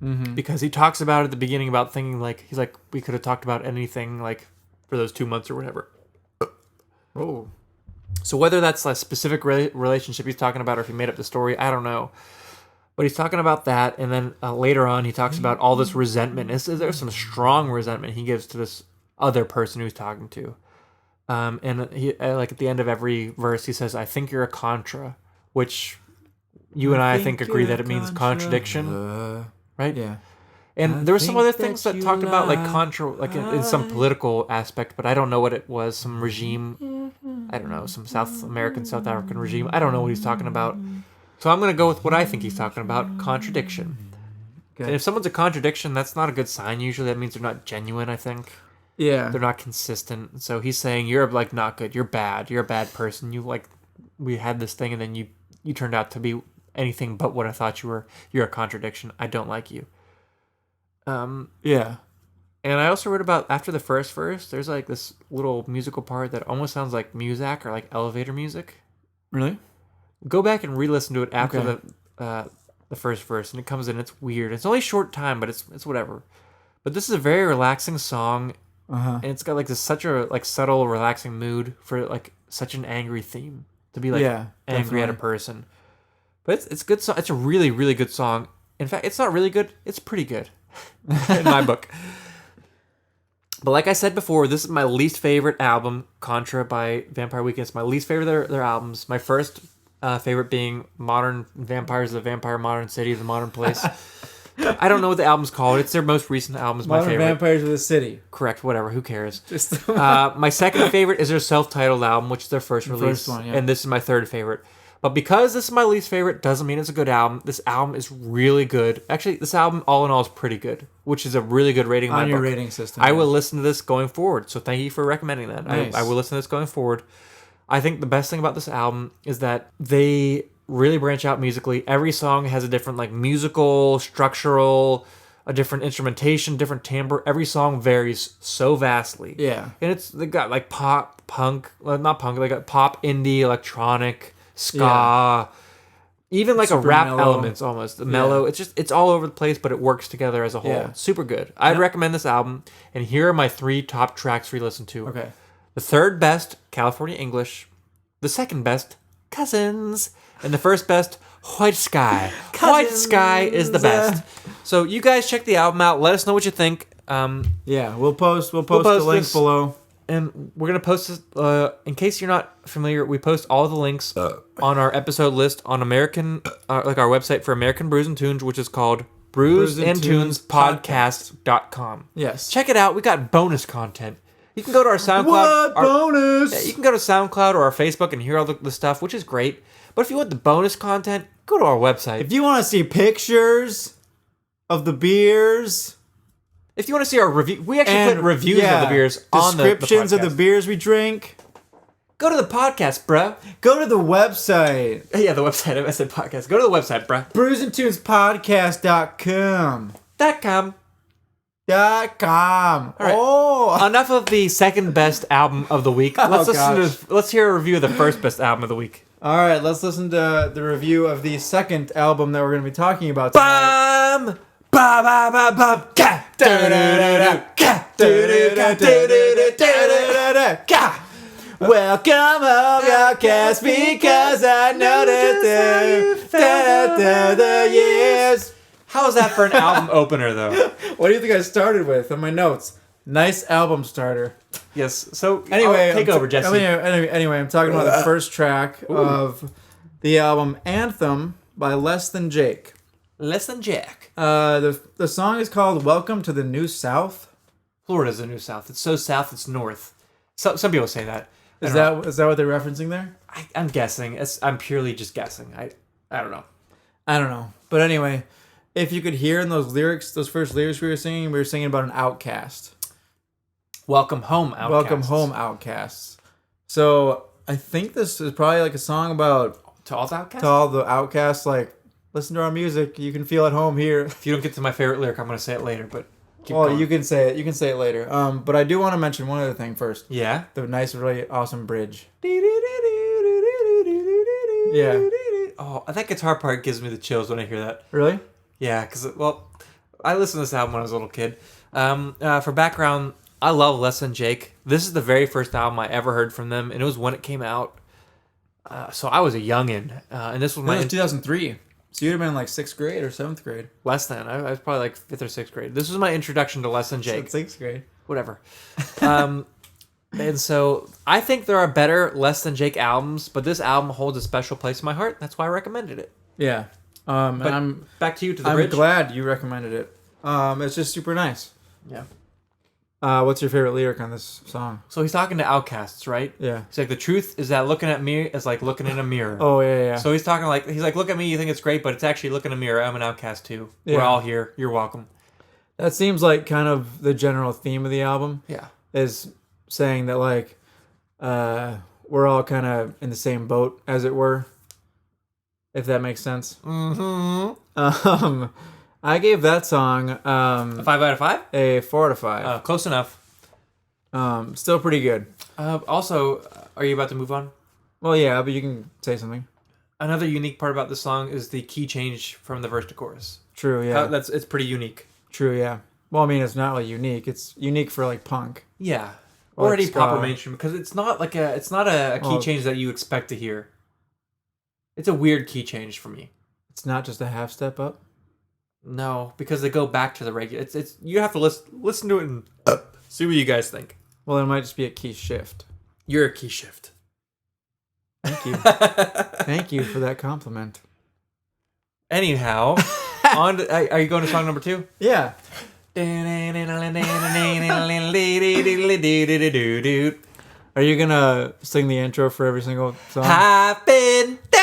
Mm-hmm. Because he talks about at the beginning about thinking like, he's like, we could have talked about anything like for those 2 months or whatever. Oh. So whether that's a specific relationship he's talking about or if he made up the story, I don't know. But he's talking about that. And then later on, he talks about all this resentment. There's some strong resentment he gives to this other person who's talking to. And he like at the end of every verse, he says, I think you're a Contra, which you and I think agree that it means contradiction. Right? Yeah. And there were some other things that talked about like contra, like in some political aspect, but I don't know what it was. Some regime, I don't know, some South African regime. I don't know what he's talking about. So I'm going to go with what I think he's talking about, contradiction. Okay. And if someone's a contradiction, that's not a good sign. Usually that means they're not genuine, I think. Yeah. They're not consistent. So he's saying you're like not good. You're bad. You're a bad person. You like, we had this thing and then you turned out to be anything but what I thought you were. You're a contradiction. I don't like you. Yeah. And I also wrote about after the first verse, there's like this little musical part that almost sounds like Muzak or like elevator music. Really? Go back and re-listen to it after the first verse, and it comes in. It's weird. It's only a short time, but it's whatever. But this is a very relaxing song, and it's got like such a like subtle, relaxing mood for like such an angry theme to be like angry at a person. But it's good song. It's a really, really good song. In fact, it's not really good. It's pretty good in my book. But like I said before, this is my least favorite album, Contra by Vampire Weekend. It's my least favorite of their albums. My first favorite being Modern Vampires of the Vampire Modern City, The Modern Place. I don't know what the album's called. It's their most recent album. Is my favorite. Modern Vampires of the City. Correct. Whatever. Who cares? My second favorite is their self-titled album, which is their first release. First one, yeah. And this is my third favorite. But because this is my least favorite, doesn't mean it's a good album. This album is really good. Actually, this album, all in all, is pretty good, which is a really good rating in my on your book. rating system. I will listen to this going forward. So thank you for recommending that. Nice. I will listen to this going forward. I think the best thing about this album is that they really branch out musically. Every song has a different like musical, structural, a different instrumentation, different timbre. Every song varies so vastly. Yeah. And they got like pop, punk, well, not punk, they got pop, indie, electronic, ska, even like super a rap mellow. Elements almost. The mellow. It's all over the place, but it works together as a whole. Yeah. Super good. I'd recommend this album. And here are my 3 top tracks for you to listen to. Okay. The third best, California English. The second best, cousins. And the first best, White Sky. White Sky is the best. So you guys check the album out. Let us know what you think. Yeah, we'll post the link this below. And we're going to post this, in case you're not familiar, we post all the links on our episode list on American, like our website for American Brews and Tunes, which is called brewsandtunespodcast.com. Yes. Check it out. We got bonus content. You can go to our SoundCloud. What bonus? Yeah, you can go to SoundCloud or our Facebook and hear all the stuff, which is great. But if you want the bonus content, go to our website. If you want to see pictures of the beers... If you want to see our review, we actually put reviews of the beers on the descriptions of the podcast. beers we drink. Go to the podcast, bruh. Go to the website. Yeah, the website. I said podcast. Go to the website, bruh. brewsandtunespodcast.com. .com. .com. All right. Oh. Enough of the second best album of the week. Let's hear a review of the first best album of the week. All right, let's listen to the review of the second album that we're going to be talking about tonight. Bam! Ba ba ba ba ka da da da da ka da da da da ka. Welcome home, outcast, because I noticed the years. How is that for an album opener, though? What do you think I started with on my notes? Nice album starter. Yes. So Anyway, take over, Jesse. Anyway, I'm talking about the first track of the album Anthem by Less Than Jake. Less Than Jack. The song is called Welcome to the New South. Florida's the New South. It's so south, it's north. So some people say that. Is that what they're referencing there? I'm guessing. I'm purely just guessing. I don't know. I don't know. But anyway, if you could hear in those lyrics, those first lyrics we were singing about an outcast. Welcome home, outcasts. Welcome home, outcasts. So I think this is probably like a song about To all the outcasts? to all the outcasts, like, listen to our music. You can feel at home here. If you don't get to my favorite lyric, I'm going to say it later, but keep Well, going. you can say it. You can say it later. But I do want to mention one other thing first. Yeah? The nice, really awesome bridge. Yeah. Oh, that guitar part gives me the chills when I hear that. Really? Yeah, because, I listened to this album when I was a little kid. For background, I love Less Than Jake. This is the very first album I ever heard from them, and it was when it came out. So I was a youngin', and this was It was 2003. So you'd have been in like 6th grade or 7th grade. less than. I was probably like 5th or 6th grade. This was my introduction to Less Than Jake. 6th grade. Whatever. And so I think there are better Less Than Jake albums, but this album holds a special place in my heart. That's why I recommended it. Yeah. But I'm back to you to the bridge. glad you recommended it. It's just super nice. Yeah. What's your favorite lyric on this song? So he's talking to outcasts, right? Yeah. He's like, the truth is that looking at me is like looking in a mirror. Oh, yeah. So he's talking he's like, look at me, you think it's great, but it's actually look in a mirror. I'm an outcast too. We're Yeah. all here. You're welcome. That seems like kind of the general theme of the album. Yeah. Is saying that, like, we're all kind of in the same boat, as it were. If that makes sense. Mm-hmm. I gave that song A 5 out of 5? a 4 out of 5. Close enough. Still pretty good. Also, are you about to move on? Well, yeah, but you can say something. Another unique part about this song is the key change from the verse to chorus. True, yeah. It's pretty unique. True, yeah. Well, I mean, it's not like unique. It's unique for like punk. Yeah. Or Already ska. proper mainstream because it's not a key change that you expect to hear. It's a weird key change for me. It's not just a half step up. No, because they go back to the regular. It's you have to listen to it and see what you guys think. Well, it might just be a key shift. You're a key shift. Thank you. Thank you for that compliment. Anyhow, are you going to song number 2? Yeah. Are you gonna sing the intro for every single song? I've been there.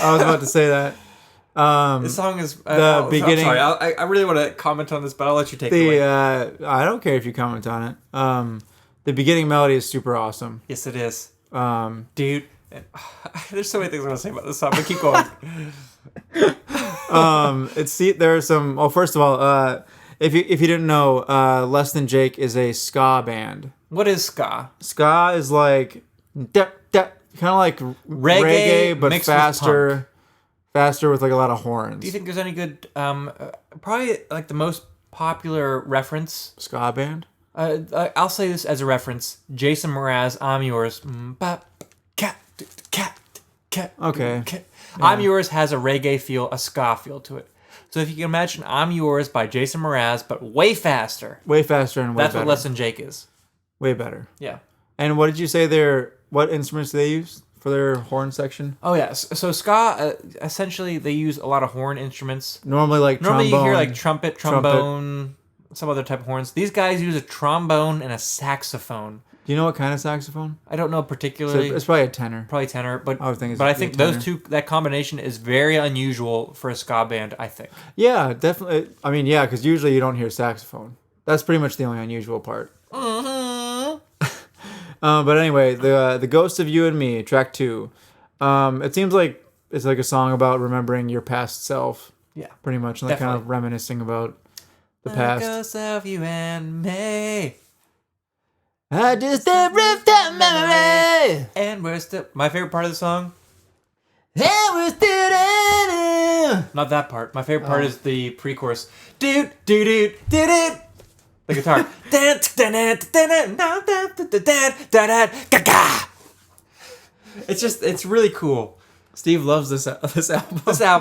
I was about to say that. This song is the beginning. I'm sorry, I really want to comment on this, but I'll let you take it away. I don't care if you comment on it. The beginning melody is super awesome. Yes, it is, Dude. There's so many things I want to say about this song, but keep going. There are some. Well, first of all, if you didn't know, Less Than Jake is a ska band. What is ska? Ska is like kind of like reggae, but mixed with faster with like a lot of horns. Do you think there's any good? Probably like the most popular reference. Ska band? I'll say this as a reference. Jason Mraz, I'm yours. Cat, cat. Okay. I'm Yours has a reggae feel, a ska feel to it. So if you can imagine I'm Yours by Jason Mraz, but way faster. Way faster and way That's better. what Less Than Jake is. Way better. Yeah. And what did you say what instruments do they use for their horn section? Oh, yeah. So ska, essentially, they use a lot of horn instruments. Normally trombone. You hear like trumpet, trombone, some other type of horns. These guys use a trombone and a saxophone. Do you know what kind of saxophone? I don't know particularly. So it's probably a tenor. Probably tenor, but I would think I think those two, that combination is very unusual for a ska band, I think. Yeah, definitely. I mean, yeah, because usually you don't hear saxophone. That's pretty much the only unusual part. Mm-hmm. But anyway, the Ghost of You and Me, track 2. It seems like it's like a song about remembering your past self. Yeah. Pretty much, like kind of reminiscing about the past. The Ghost of You and Me. I just have ripped that memory. And we're still... My favorite part of the song? And we're still... Not that part. My favorite part is the pre-chorus. Doot, doot, doot, doot, doot. The guitar. It's really cool. Steve loves this album.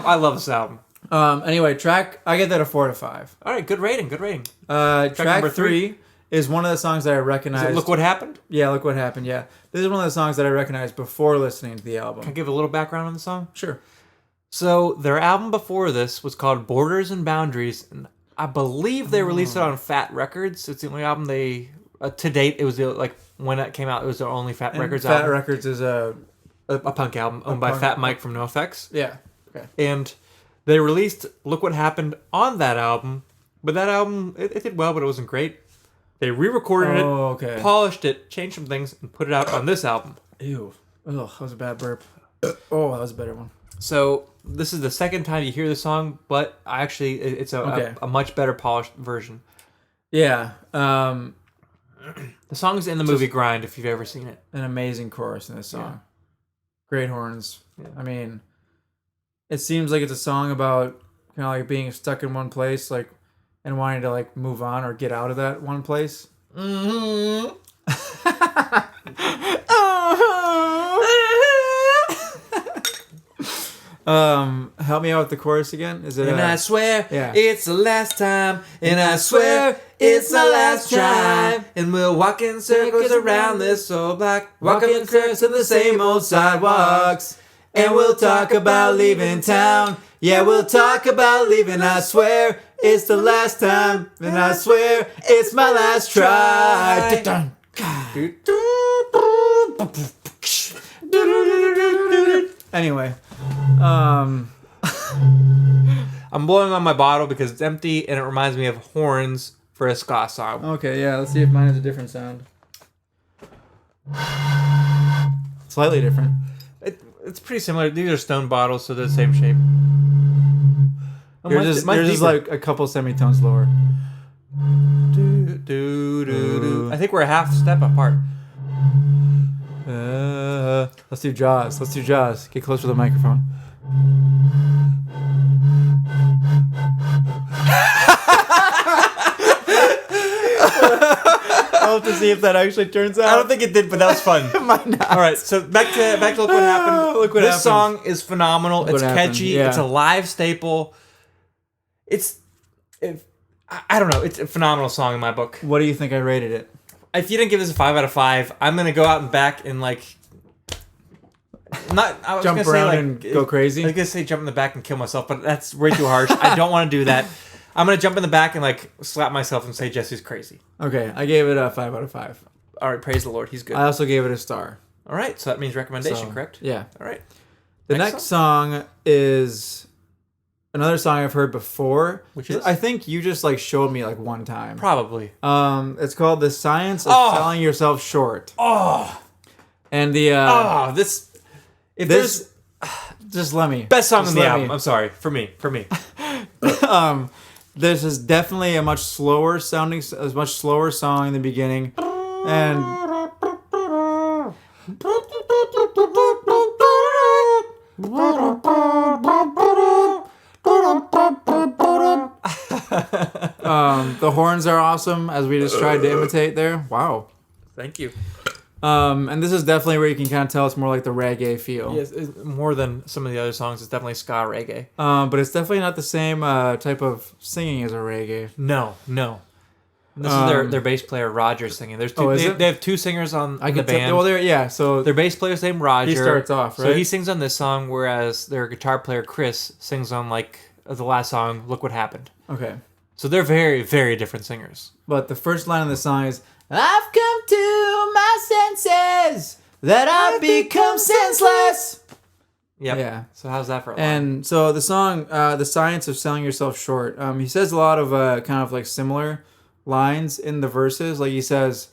I love this album. Anyway, I get that a 4 out of 5. All right, good rating. Track number 3 is one of the songs that I recognized. Look What Happened? Yeah, Look What Happened, yeah. This is one of the songs that I recognized before listening to the album. Can I give a little background on the song? Sure. So, their album before this was called Borders and Boundaries, and I believe they released it on Fat Records. It's the only album they... to date, it was when it came out, it was their only Fat Records album. Fat Records is a punk album owned by Fat Mike from NoFX. Yeah. Okay. And they released Look What Happened on that album, but that album, it did well, but it wasn't great. They re-recorded it, polished it, changed some things, and put it out on this album. Ew. Ugh, that was a bad burp. Oh, that was a better one. So this is the second time you hear the song, but it's a much better polished version. Yeah. The song's in the movie Grind, if you've ever seen it. An amazing chorus in this song. Yeah. Great horns. Yeah. I mean, it seems like it's a song about kind of like being stuck in one place, like, and wanting to like move on or get out of that one place. Mm-hmm. Help me out with the chorus again. Is it? And I swear it's the last time, and I swear it's the last time, and we'll walk in circles around this old block, walk in circles to the same old sidewalks, and we'll talk about leaving town. Yeah, we'll talk about leaving. I swear it's the last time, and I swear it's my last try. Anyway, I'm blowing on my bottle because it's empty and it reminds me of horns for a ska song. Okay, yeah, let's see if mine has a different sound. Slightly different. It's pretty similar. These are stone bottles, so they're the same shape. Yours is like a couple semitones lower. I think we're a half step apart. Let's do Jaws. Get closer to the microphone. I'll have to see if that actually turns out. I don't think it did, but that was fun. It might not. All right, so back to Look What Happened. This song is phenomenal. It's catchy. Yeah. It's a live staple. I don't know. It's a phenomenal song in my book. What do you think I rated it? If you didn't give this a 5 out of 5, I'm gonna go out and back and like. Jump around and go crazy? I was gonna say jump in the back and kill myself, but that's way too harsh. I don't want to do that. I'm gonna jump in the back and like slap myself and say Jesse's crazy. Okay, I gave it a 5 out of 5. All right, praise the Lord, he's good. I also gave it a star. All right, so that means recommendation, correct? Yeah. All right. The next song is another song I've heard before. Which is? I think you just like showed me like one time. Probably. It's called The Science of Selling Yourself Short. And the just let me. Best song on the album. I'm sorry. For me. This is definitely a much slower song in the beginning, and the horns are awesome, as we just tried to imitate there. Wow. Thank you. And this is definitely where you can kind of tell it's more like the reggae feel. Yes, more than some of the other songs. It's definitely ska reggae. But it's definitely not the same type of singing as a reggae. No. This is their bass player Roger singing. There's two. They have two singers on the band. So their bass player's named Roger. he starts off, right? So he sings on this song, whereas their guitar player Chris sings on like the last song, "Look What Happened." Okay. So they're very, very different singers. But the first line of the song is, "I've come to my senses that I've become senseless." Yep. Yeah. So how's that for a line? And so the song, "The Science of Selling Yourself Short," he says a lot of kind of like similar lines in the verses. Like he says,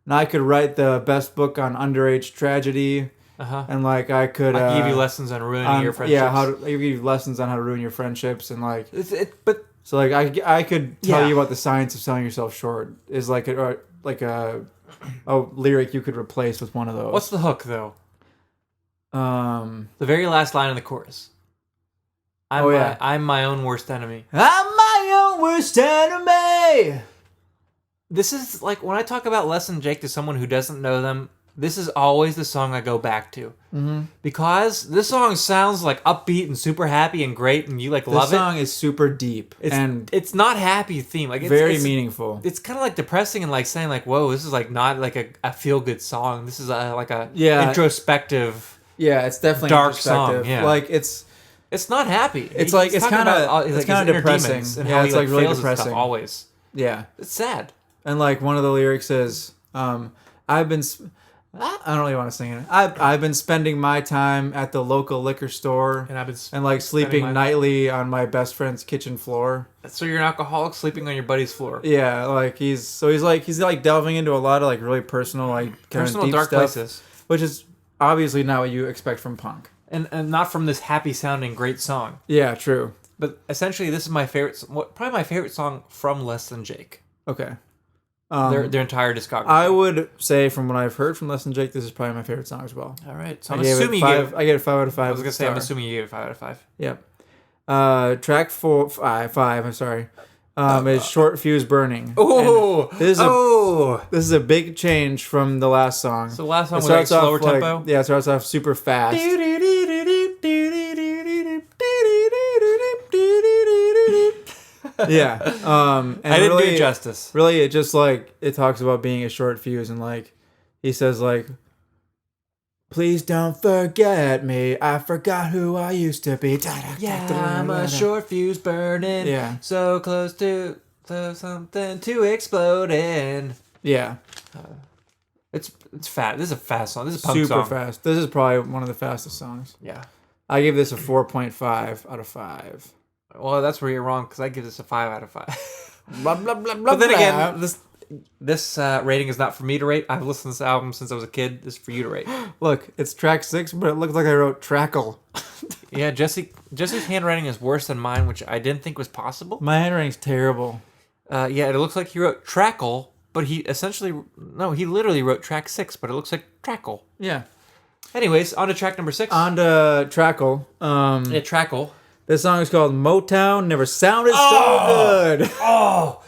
"And I could write the best book on underage tragedy." And like I could give you lessons on ruining your friendships. Yeah, I give you lessons on how to ruin your friendships, and like but so like I could tell you about the science of selling yourself short is like a lyric you could replace with one of those. What's the hook though? The very last line of the chorus. I'm my own worst enemy. I'm my own worst enemy. This is like when I talk about Less Than Jake to someone who doesn't know them. This is always the song I go back to because this song sounds like upbeat and super happy and great, and you like love it. This song is super deep and it's not happy theme. Like it's meaningful. It's kind of like depressing and like saying like, "Whoa, this is like not like a feel good song. This is like a introspective." Yeah, it's definitely dark song. Yeah, like it's not happy. It's like it's kind of depressing. And how it's like really depressing. Stuff always. Yeah, it's sad. And like one of the lyrics is, "I've been." I don't really want to sing it. I've been spending my time at the local liquor store, and I've been like sleeping nightly on my best friend's kitchen floor. So you're an alcoholic sleeping on your buddy's floor. Yeah, like he's delving into a lot of like really personal, like kind of deep dark stuff, places, which is obviously not what you expect from punk, and not from this happy sounding great song. Yeah, true. But essentially, this is my favorite, probably my favorite song from Less Than Jake. Okay. Their entire discography. I would say, from what I've heard from Less Than Jake, this is probably my favorite song as well. All right, so I'm assuming I get a 5 out of 5. I was gonna say I'm assuming you gave it 5 out of 5. Yep. Track 5. I'm sorry. Is Short Fuse Burning. This is a big change from the last song. So the last song was like slower tempo. Yeah, it starts off super fast. Yeah. And I didn't do it justice. Really, it just like it talks about being a short fuse, and like he says like, "Please don't forget me. I forgot who I used to be." Yeah, I'm a short fuse burning. Yeah. So close to something to exploding. Yeah. It's fast. This is a fast song. This is a punk song. Super fast. This is probably one of the fastest songs. Yeah. I give this a 4.5 out of 5. Well, that's where you're wrong, because I give this a 5 out of 5. Blah, blah, blah, blah, but then again, this rating is not for me to rate. I've listened to this album since I was a kid. This is for you to rate. Look, it's track 6, but it looks like I wrote Trackle. Yeah, Jesse's handwriting is worse than mine, which I didn't think was possible. My handwriting's terrible. Yeah, it looks like he wrote Trackle, but he literally wrote track 6, but it looks like Trackle. Yeah. Anyways, on to track number 6. On to Trackle. Trackle. This song is called Motown Never Sounded So Good. Oh,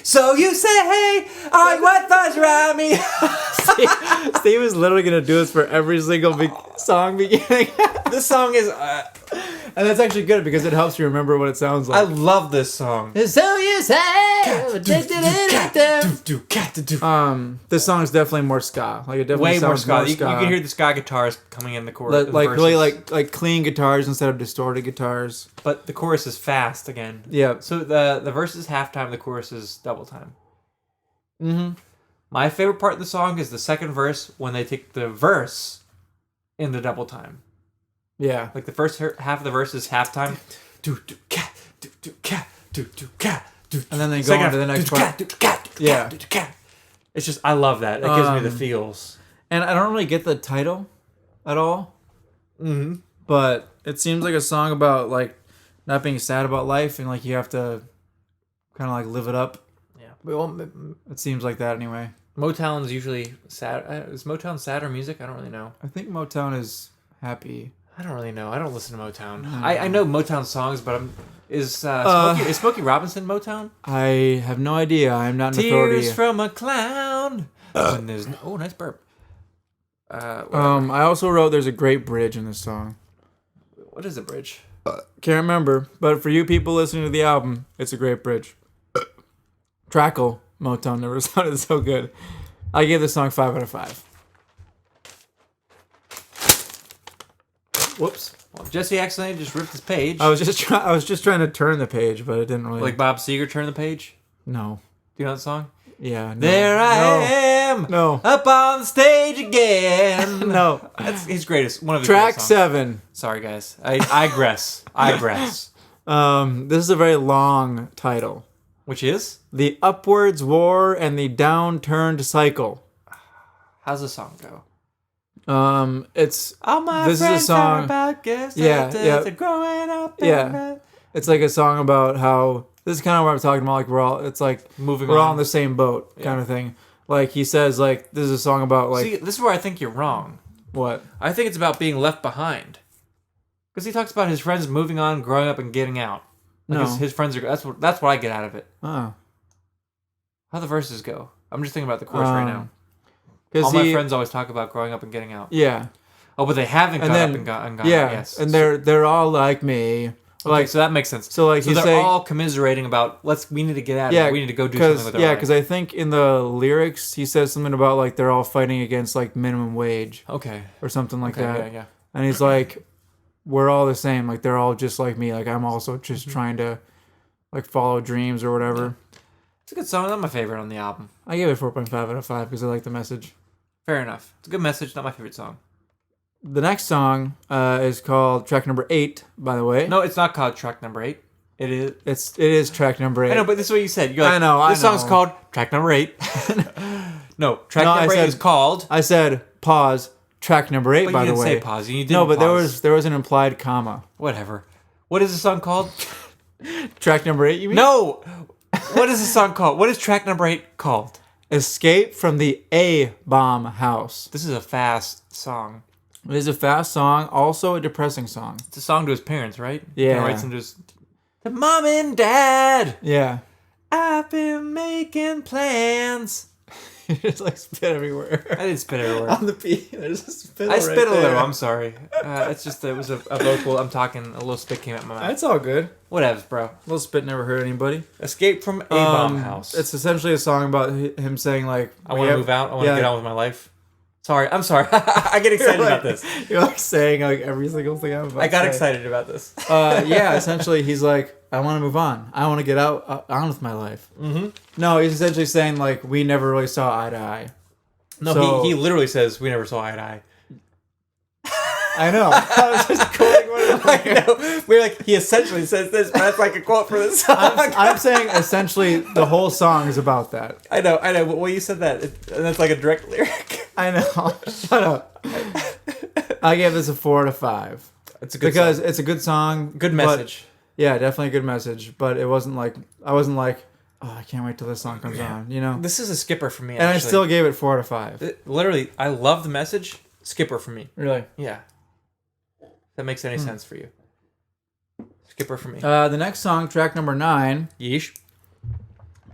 so you say, I what thoughts around me. Steve is literally going to do this for every single song beginning. This song is... and that's actually good because it helps you remember what it sounds like. I love this song. So you say... This song is definitely more ska. Like it definitely way more sounds ska. You can hear the ska guitars coming in the chorus. Like really like clean guitars instead of distorted guitars. But the chorus is fast again. Yeah. So the verse is halftime, the chorus is double time. Mm-hmm. My favorite part of the song is the second verse when they take the verse in the double time. Yeah. Like the first half of the verse is halftime. And then they go on to the next part. Yeah. It's just, I love that. It gives me the feels. And I don't really get the title at all. Mm-hmm. But it seems like a song about like not being sad about life and like you have to kind of like live it up. Yeah. Well, it seems like that anyway. Motown's usually sad. Is Motown sadder music? I don't really know. I think Motown is happy. I don't really know. I don't listen to Motown. I know Motown songs, but is Smokey Robinson Motown? I have no idea. I'm not an authority. Tears from a clown. When there's nice burp. I also wrote there's a great bridge in this song. What is a bridge? Can't remember, but for you people listening to the album, it's a great bridge. Trackle Motown never sounded so good. I gave this song 5 out of 5. Whoops. Well, Jesse accidentally just ripped his page. I was just trying to turn the page, but it didn't really. Like Bob Seger turned the page? No. Do you know that song? Yeah. No. There I am. No. Up on the stage again. No. That's his greatest. One of his Track greatest songs. 7. Sorry, guys. I digress. This is a very long title. Which is? The Upwards War and the Downturned Cycle. How's the song go? It's all my this friends is a song are about guests yeah. growing up. Yeah. It's like a song about how this is kind of what I'm talking about. Like we're all all in the same boat kind of thing. Like he says, like this is a song about like. See, this is where I think you're wrong. What? I think it's about being left behind. Because he talks about his friends moving on, growing up, and getting out. Like No. his friends are. That's what I get out of it. Oh. How the verses go? I'm just thinking about the chorus right now. Because my friends always talk about growing up and getting out. Yeah. Oh, but they haven't got up and gone out. Yes. And they're all like me. Like, so that makes sense. So like they're all commiserating about we need to get out of it. We need to go do something with our life. because I think in the lyrics he says something about like they're all fighting against like minimum wage. Okay. Or something like that. Yeah. And he's like, we're all the same. Like they're all just like me. Like I'm also just trying to like follow dreams or whatever. Yeah. It's a good song. Not my favorite on the album. I gave it 4.5 out of 5 because I like the message. Fair enough. It's a good message. Not my favorite song. The next song is called track number 8, by the way. No, it's not called track number 8. It is. It is track number 8. I know, but this is what you said. You're like, I know. This song's called track number 8. No, track number 8 is called. I said pause. Track number 8, but by the way. You didn't say pause. You didn't No, but pause. there was an implied comma. Whatever. What is the song called? Track number 8. You mean? No. What is the song called? What is track number 8 called? Escape from the A-bomb house. This is a fast song. It is a fast song, also a depressing song. It's a song to his parents, right? Yeah. He writes them to Mom and Dad. Yeah. I've been making plans. You just like spit everywhere. I didn't spit everywhere. On the P. There's a spittle I spit right a little. there. I'm sorry. It's just it was a vocal. I'm talking. A little spit came out my mouth. That's all good. Whatevs, bro. A little spit never hurt anybody. Escape from A-bomb house. It's essentially a song about him saying like, I want to move out. I want to get on with my life. Sorry, I'm sorry. I get excited about this. You're like saying like every single thing I'm about. I got excited about this. Yeah, essentially he's like, I want to move on. I want to get on with my life. Mm-hmm. No, he's essentially saying like we never really saw eye to eye. No, so, he literally says we never saw eye to eye. I know. I was just quoting one of them. I know. We're like, he essentially says this, but that's like a quote for the song. I'm saying essentially the whole song is about that. I know. But when you said that, and that's like a direct lyric. I know. Shut up. I gave this a 4 out of 5. It's a good song. It's a good song. Good message. Yeah, definitely a good message. But it wasn't like I wasn't like, oh, I can't wait till this song comes on. You know. This is a skipper for me. And I still gave it 4 out of 5. Literally, I love the message. Skipper for me. Really? Yeah. If that makes any sense for you. Skipper for me. The next song, track number 9. Yeesh.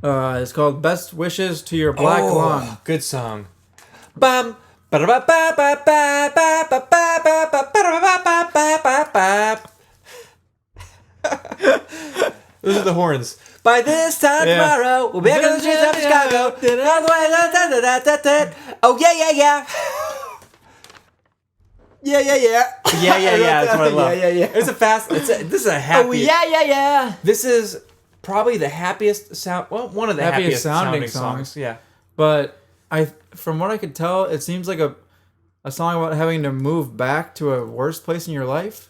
It's called "Best Wishes to Your Black Lung." Good song. Those are the horns. By this time tomorrow, we'll be back on the streets of Chicago. Oh yeah. Yeah. That's what I love. Yeah. It's a fast. This is a happy. Oh yeah. This is probably the happiest sound. Well, one of the happiest sounding songs. Yeah. But from what I could tell, it seems like a song about having to move back to a worse place in your life.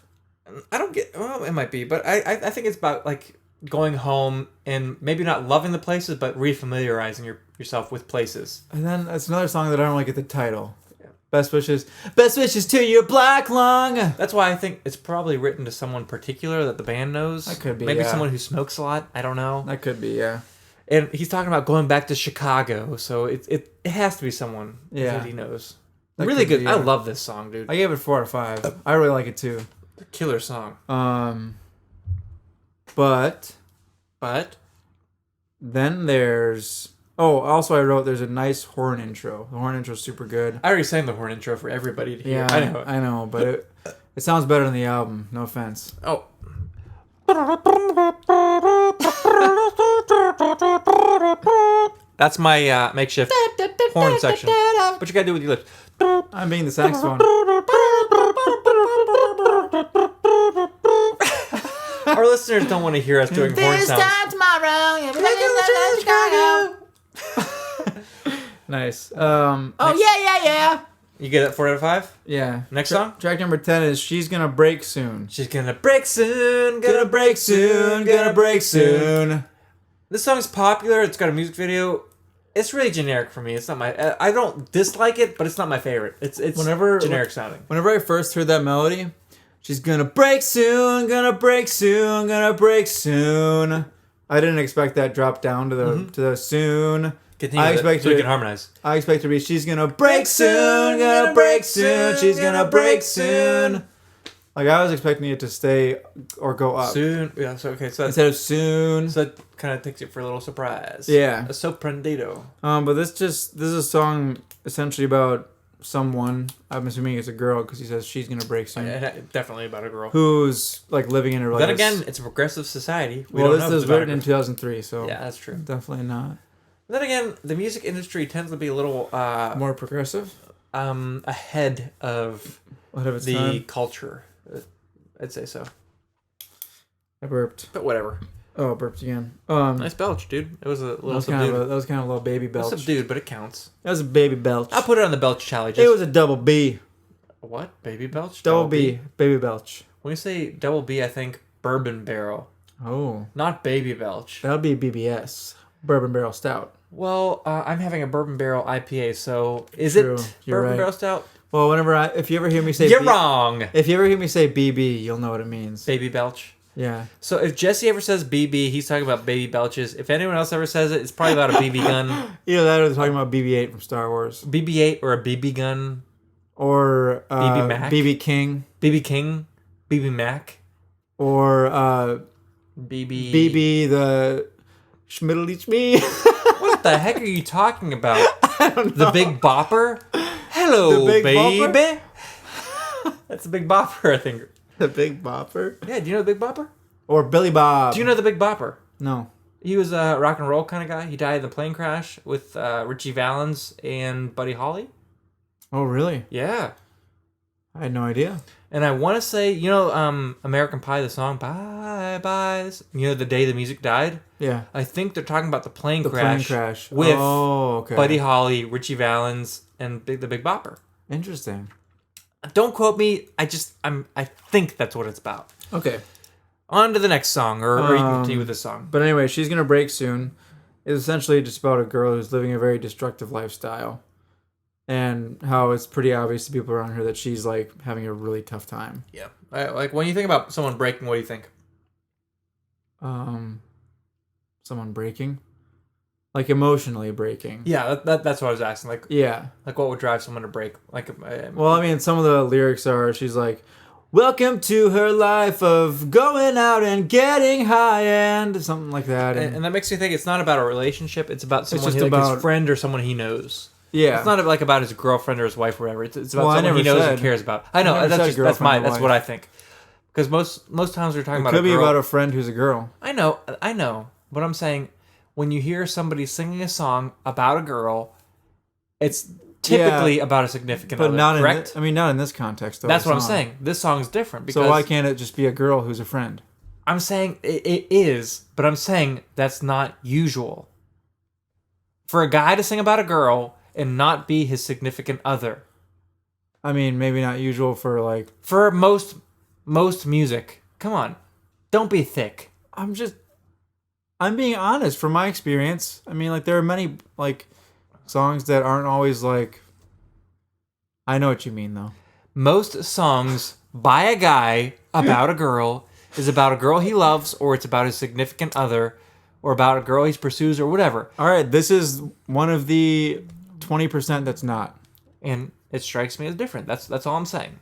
I don't get. Well, it might be, but I think it's about like going home and maybe not loving the places, but refamiliarizing yourself with places. And then that's another song that I don't really get the title. Best wishes to your black lung. That's why I think it's probably written to someone particular that the band knows. That could be, maybe yeah. someone who smokes a lot. I don't know. That could be, yeah. And he's talking about going back to Chicago, so it has to be someone that he knows. That really good. Be, I love this song, dude. I gave it 4 out of 5. I really like it too. Killer song. But then there's Oh, also I wrote there's a nice horn intro. The horn intro is super good. I already sang the horn intro for everybody to hear. Yeah, I know, but it sounds better than the album. No offense. Oh. That's my makeshift horn section. What you gotta do with your lips? I'm being the saxophone. Our listeners don't want to hear us doing horn sounds. Nice. Yeah. You get it 4 out of 5? Yeah. Next song? Track number 10 is She's Gonna Break Soon. She's gonna break soon, Gonna break soon, gonna break soon. This song's popular. It's got a music video. It's really generic for me. It's not my. I don't dislike it, but it's not my favorite. It's generic sounding. Whenever I first heard that melody, she's gonna break soon, gonna break soon, gonna break soon. I didn't expect that drop down to the soon. Continue I expect so we can harmonize. I expect to be she's gonna break soon, gonna break soon, she's gonna break soon. Like I was expecting it to stay or go up. Soon. Yeah, so okay, so Instead of soon. so that kind of takes it for a little surprise. Yeah. A sorprendido. But this is a song essentially about someone. I'm assuming it's a girl because he says she's gonna break soon. Definitely about a girl. Who's like living in her life. Then again, it's a progressive society. This was written in 2003, so yeah, that's true. Definitely not. Then again, the music industry tends to be a little more progressive, ahead of the time. culture. I'd say so. I burped. But whatever. Oh, I burped again. Nice belch, dude. It was a little subdued. That was kind of a little baby belch. It was subdued, but it counts. That was a baby belch. I'll put it on the belch challenge. It was a double B. What? Baby belch? Double B. Baby belch. When you say double B, I think bourbon barrel. Oh. Not baby belch. That would be BBS. Bourbon Barrel Stout. Well, I'm having a bourbon barrel IPA, so is True. it You're bourbon right. barrel stout? Well, if you ever hear me say You're wrong. If you ever hear me say BB, you'll know what it means. Baby belch. Yeah. So if Jesse ever says BB, he's talking about baby belches. If anyone else ever says it, it's probably about a BB gun. Either that or they're talking about BB-8 from Star Wars. BB-8 or a BB gun. Or BB Mac. BB King. BB King. BB Mac. Or BB... BB the Schmiddle Me. What the heck are you talking about? I don't know. The Big Bopper? Hello, The Big baby. Bopper? That's the Big Bopper, I think. The Big Bopper? Yeah, do you know the Big Bopper? Or Billy Bob. Do you know the Big Bopper? No. He was a rock and roll kind of guy. He died in a plane crash with Richie Valens and Buddy Holly. Oh, really? Yeah. I had no idea. And I want to say, you know, American Pie, the song, Bye Bye, you know, the day the music died? Yeah. I think they're talking about the plane The crash. plane crash. With okay. Buddy Holly, Richie Valens, and the Big Bopper. Interesting. Don't quote me. I think that's what it's about. Okay. On to the next song, or you can continue with this song. But anyway, She's Gonna Break Soon is essentially just about a girl who's living a very destructive lifestyle. And how it's pretty obvious to people around her that she's like having a really tough time. Yeah. Like when you think about someone breaking, what do you think? Someone breaking? Like emotionally breaking. Yeah, that's what I was asking. Like, Yeah. like what would drive someone to break? Like, Well, I mean, some of the lyrics are she's like, welcome to her life of going out and getting high and something like that. and that makes me think it's not about a relationship. It's about someone just like about- his friend or someone he knows. yeah. It's not like about his girlfriend or his wife or whatever. It's about Well, I someone he never knows said- and cares about. I know. I never said That's girlfriend or what wife. I think. Because most times we're talking It about could a be girl. about a friend who's a girl. I know. But I'm saying when you hear somebody singing a song about a girl, it's typically about a significant But other. not Correct? not in this context though. That's the what I'm song. saying. This song is different because So why can't it just be a girl who's a friend? I'm saying it is, but I'm saying that's not usual. For a guy to sing about a girl and not be his significant other. I mean, maybe not usual for like. For most music, come on, don't be thick. I'm being honest from my experience. I mean, like there are many like songs that aren't always like. I know what you mean though. Most songs by a guy about a girl is about a girl he loves, or it's about his significant other, or about a girl he pursues, or whatever. All right, this is one of the 20% that's not. And it strikes me as different. That's all I'm saying.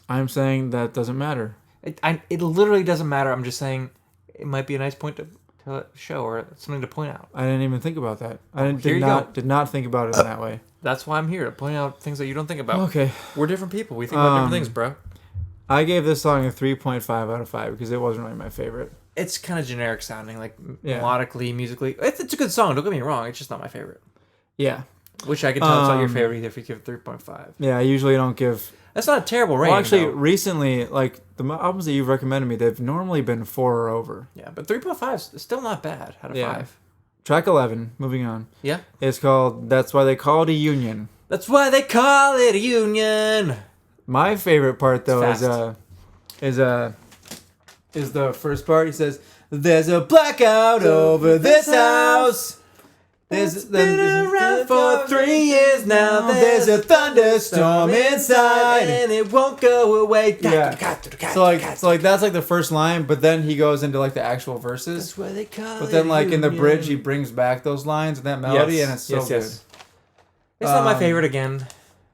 I'm saying that doesn't matter. It literally doesn't matter. I'm just saying it might be a nice point to to show or something to point out. I didn't even think about that. I here you go. did not think about it in that way. That's why I'm here, to point out things that you don't think about. Okay. We're different people. We think about different things, bro. I gave this song a 3.5 out of 5 because it wasn't really my favorite. It's kind of generic sounding, like melodically, musically. It's a good song, don't get me wrong. It's just not my favorite. Yeah. Which I can tell it's not your favorite either if you give it 3.5. Yeah, I usually don't give... That's not a terrible rating. Well, actually, though. recently, like, the albums that you've recommended me, they've normally been 4 or over. Yeah, but 3.5 is still not bad out of 5. Track 11, moving on. Yeah. It's called That's Why They Call It a Union. That's why they call it a union. My favorite part, though, It's is the first part. He says, "There's a blackout over this house. It's been around for 3 years now. There's a thunderstorm inside, and it won't go away." Yeah. So like that's like the first line, but then he goes into like the actual verses. That's why they call it. But then like in the union. bridge, he brings back those lines and that melody, and it's so good. It's not my favorite again,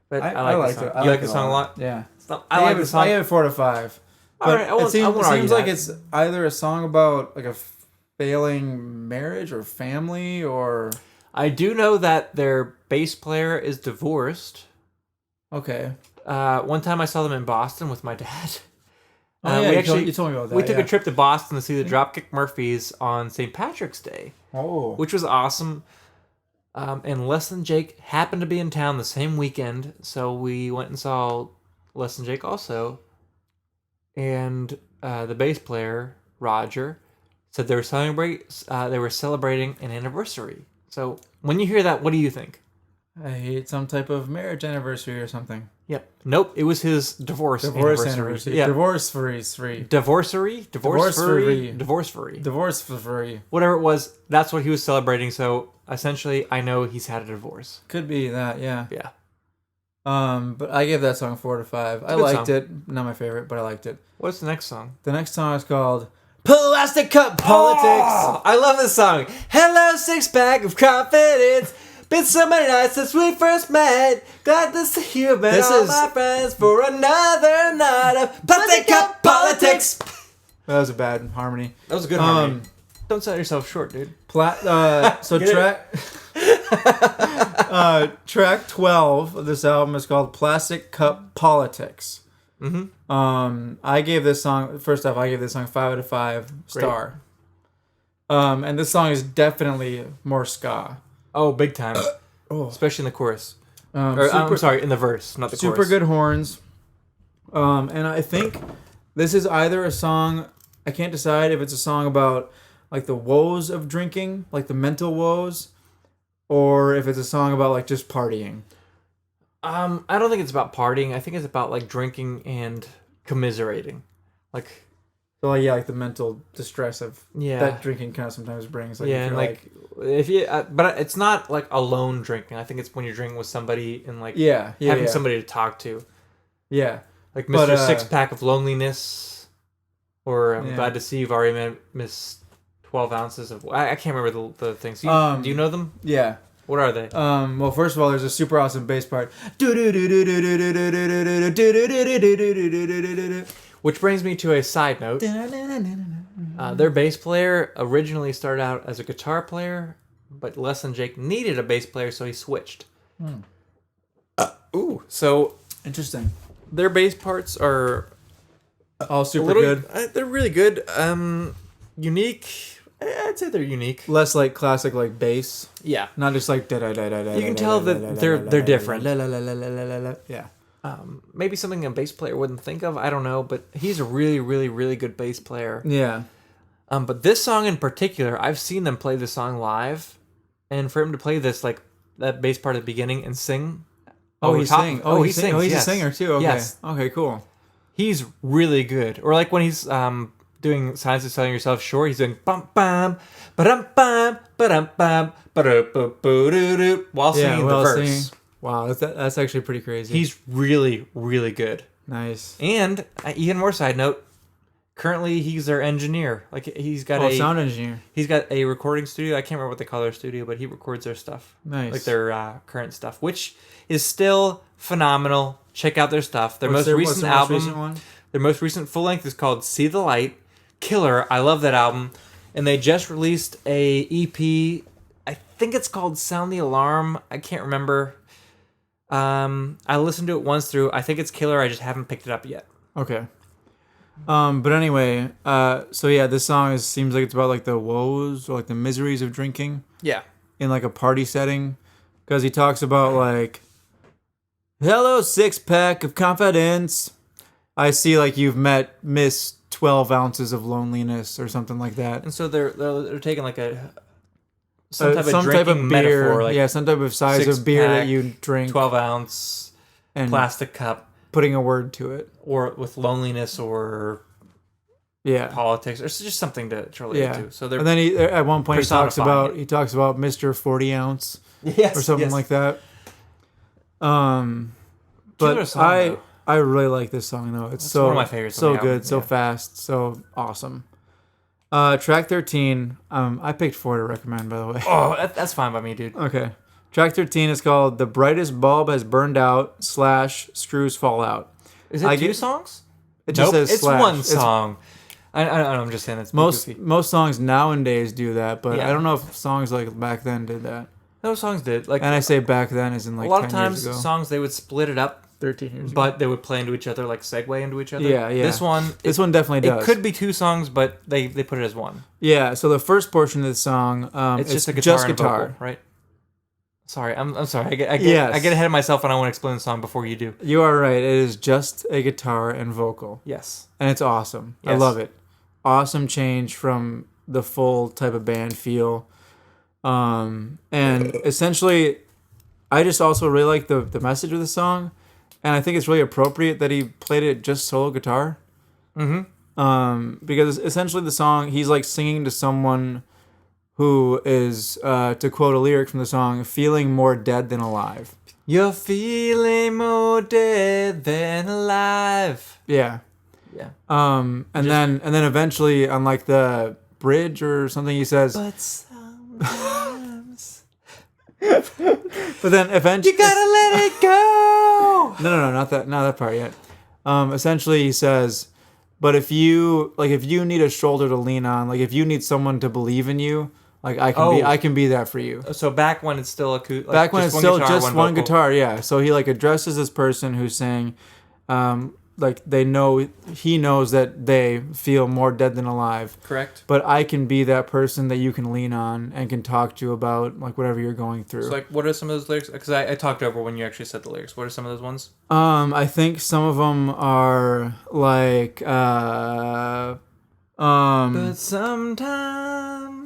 but I like the song. it. You like the song a lot? Yeah. I like the song. I gave it 4 to 5. All But right, I won't it seems argue like that. it's either a song about like a failing marriage or family or... I do know that their bass player is divorced. Okay. One time I saw them in Boston with my dad. Oh, yeah, you told me about that. We took a trip to Boston to see the Dropkick Murphys on St. Patrick's Day, which was awesome. And Less Than Jake happened to be in town the same weekend, so we went and saw Less Than Jake also. And the bass player, Roger, said they were celebrating an anniversary. So when you hear that, what do you think? I hate some type of marriage anniversary or something. Yep. Nope. It was his divorce anniversary. Yeah. Divorce free. Divorce free. Whatever it was, that's what he was celebrating. So essentially, I know he's had a divorce. Could be that, yeah. Yeah. But I gave that song 4 to 5. I liked it. Not my favorite, but I liked it. What's the next song? The next song is called Plastic Cup Politics. Oh, I love this song. Hello, six pack of confidence. Been so many nights since we first met. Glad to see you, met all my friends for another night of Plastic Cup Politics. That was a bad harmony. That was a good harmony. Don't sell yourself short, dude. So track 12 of this album is called Plastic Cup Politics. Mm-hmm. I gave this song 5 out of 5 star. And this song is definitely more ska. Oh, big time. Especially in the chorus. I'm sorry, in the verse, not the chorus. Super good horns. And I think this is either a song, I can't decide if it's a song about like the woes of drinking, like the mental woes, or if it's a song about like just partying. I don't think it's about partying. I think it's about like drinking and commiserating. Like like the mental distress of that drinking kind of sometimes brings. Like, yeah, and like if you, but it's not like alone drinking. I think it's when you're drinking with somebody and like having somebody to talk to. Yeah, like Mr. Six Pack of Loneliness, or I'm glad to see you've already missed 12 ounces of. I can't remember the things. Do you know them? Yeah. What are they? Well, first of all, there's a super awesome bass part. Which brings me to a side note. Their bass player originally started out as a guitar player, but Less Than Jake needed a bass player, so he switched. So interesting. Their bass parts are all super good. They're really good. Unique. I'd say they're unique. Less like classic like bass. Yeah. Not just like da da da da da. You can tell that they're different. Yeah. Maybe something a bass player wouldn't think of. I don't know, but he's a really, really, really good bass player. Yeah. But this song in particular, I've seen them play this song live, and for him to play this like that bass part at the beginning and sing. He sings. Oh, he sings. Oh, he's yes. a singer too. Okay. Yes. Okay. Cool. He's really good. Or like when he's doing Signs of Selling Yourself Short, he's doing bum bum ba-dum bum ba-dum bum ba-da-ba-boo-doo-doo while singing the verse. Singing. Wow, that's actually pretty crazy. He's really, really good. Nice. And even more side note, currently he's their engineer. Like he's got a sound engineer. He's got a recording studio. I can't remember what they call their studio, but he records their stuff. Nice. Like their current stuff, which is still phenomenal. Check out their stuff. Their most recent album. Their most recent full length is called See the Light. Killer. I love that album. and they just released a EP. I think it's called Sound the Alarm. I can't remember. I listened to it once through. I think it's killer. I just haven't picked it up yet. Okay. But anyway, so yeah, this song seems like it's about like the woes or like the miseries of drinking. Yeah. In like a party setting, because he talks about like, hello, 6-pack of confidence. I see like you've met Miss 12 ounces of loneliness or something like that. And so they're taking like some type of drinking beer, metaphor, like some type of size of beer that you drink, 12-ounce and plastic cup, putting a word to it, or with loneliness or politics, or just something to relate to. So and then he at one point he talks about Mr. 40 ounce, or something like that. But song, I really like this song though. It's so one of my favorites. So good, so fast, so awesome. Track 13. I picked 4 to recommend, by the way. Oh, that's fine by me, dude. Okay. Track 13 is called "The Brightest Bulb Has Burned Out" / "Screws Fall Out." Is it 2 songs? It just says it's slash. one song. I'm just saying it's most songs nowadays do that, but Yeah. I don't know if songs like back then did that. Those songs did. Like, and I say back then as in like a lot of 10 years times ago. songs they would split it up. 13 years ago. But they would play into each other, like segue into each other. Yeah. This one definitely does. It could be 2 songs, but they put it as one. Yeah. So the first portion of the song, it's just a guitar and a vocal, right? Sorry, I'm sorry. I get ahead of myself when I want to explain the song before you do. You are right. It is just a guitar and vocal. Yes. And it's awesome. Yes. I love it. Awesome change from the full type of band feel. And essentially, I just also really like the message of the song. And I think it's really appropriate that he played it just solo guitar. Mm-hmm. Because essentially the song, he's like singing to someone who is, to quote a lyric from the song, feeling more dead than alive. You're feeling more dead than alive. Yeah. Yeah. And then eventually on like the bridge or something he says, but sometimes but then eventually you gotta let it go. No, not that part yet. Essentially he says, but if you need a shoulder to lean on, like if you need someone to believe in you, like I can be that for you. So back when it's still back when it's still just one guitar, yeah. So he like addresses this person who's saying, like he knows that they feel more dead than alive. Correct. But I can be that person that you can lean on and can talk to about like whatever you're going through. So like, what are some of those lyrics? Because I talked over when you actually said the lyrics. What are some of those ones? I think some of them are like, but sometimes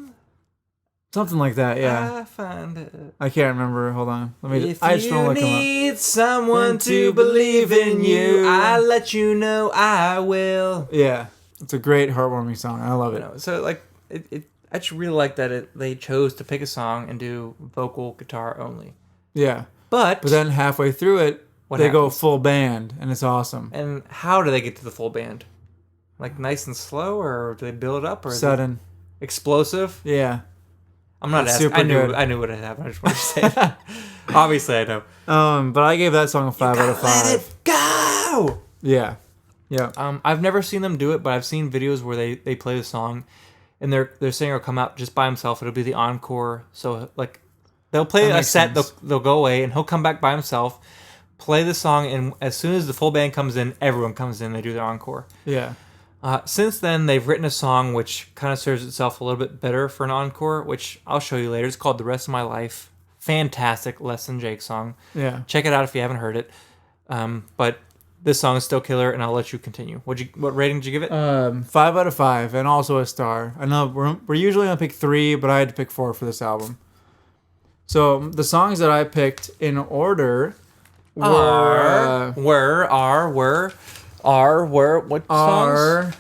something like that. Yeah. I find it. I can't remember. Hold on. If you need someone to believe in you, I let you know I will. Yeah, it's a great heartwarming song. I love it. So like, I just really like that they chose to pick a song and do vocal guitar only. Yeah, but then halfway through it, they go full band, and it's awesome. And how do they get to the full band? Like nice and slow, or do they build it up, or sudden, explosive? Yeah. I'm not asking. I knew what had happened. I just wanted to say it. Obviously, I know. But I gave that song a 5 out of 5. Let it go. Yeah. I've never seen them do it, but I've seen videos where they play the song, and their singer will come out just by himself. It'll be the encore. So like, they'll play a set. They'll go away, and he'll come back by himself, play the song, and as soon as the full band comes in, everyone comes in. They do their encore. Yeah. Since then, they've written a song which kind of serves itself a little bit better for an encore, which I'll show you later. It's called "The Rest of My Life." Fantastic Less Than Jake song. Yeah. Check it out if you haven't heard it. But this song is still killer, and I'll let you continue. What rating did you give it? 5 out of 5, and also a star. I know we're usually gonna pick 3, but I had to pick 4 for this album. So the songs that I picked in order were what songs?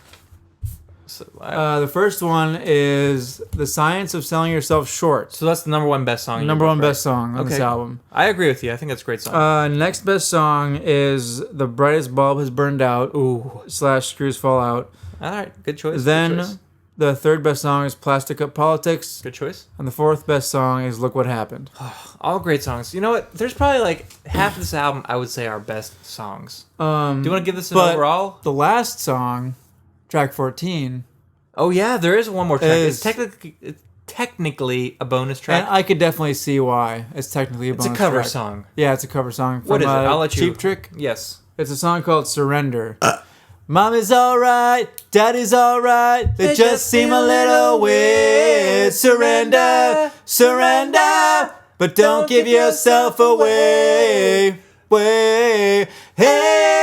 The first one is "The Science of Selling Yourself Short." So that's the number one best song. Best song on this album. I agree with you. I think that's a great song. Next best song is "The Brightest Bulb Has Burned Out" / "Screws Fall Out." All right, good choice. Then the third best song is "Plastic Cup Politics." Good choice. And the fourth best song is "Look What Happened." All great songs. You know what? There's probably like half of this album I would say are best songs. Do you want to give this an overall? The last song, track 14, Oh yeah, there is one more track. It's It's technically a bonus track. And I could definitely see why it's technically a bonus track. It's a cover song. Yeah, it's a cover song. From, What is it? I'll let you. Cheap Trick. Yes. It's a song called Surrender. Mommy's alright, daddy's alright. They just seem a little weird. Surrender, surrender, but don't give yourself away. Way, hey.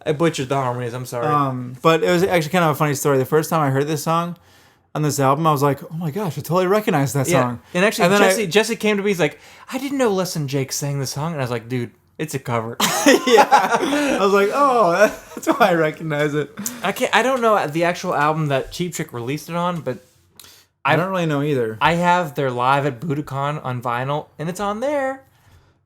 I butchered the harmonies. I'm sorry. But it was actually kind of a funny story. The first time I heard this song on this album, I was like, "Oh my gosh, I totally recognize that song." And actually, then Jesse came to me. He's like, "I didn't know Les and Jake sang the song," and I was like, "Dude, it's a cover." I was like, "Oh, that's why I recognize it." I don't know the actual album that Cheap Trick released it on, but I don't really know either. I have their Live at Budokan on vinyl, and it's on there.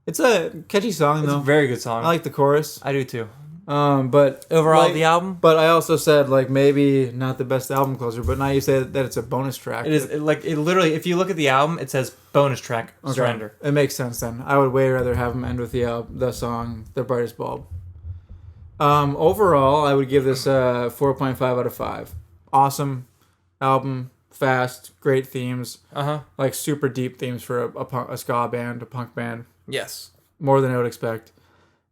It's a catchy song, It's though. a very good song. I like the chorus. I do too. But Overall, the album. But I also said like maybe not the best album closer. But now you say that it's a bonus track. It is it literally. If you look at the album, it says bonus track Surrender. It makes sense then. I would way rather have them end with the song "The Brightest Bulb." Overall, I would give this a 4.5 out of 5. Awesome album, fast, great themes. Like super deep themes for a ska band, a punk band. Yes. More than I would expect.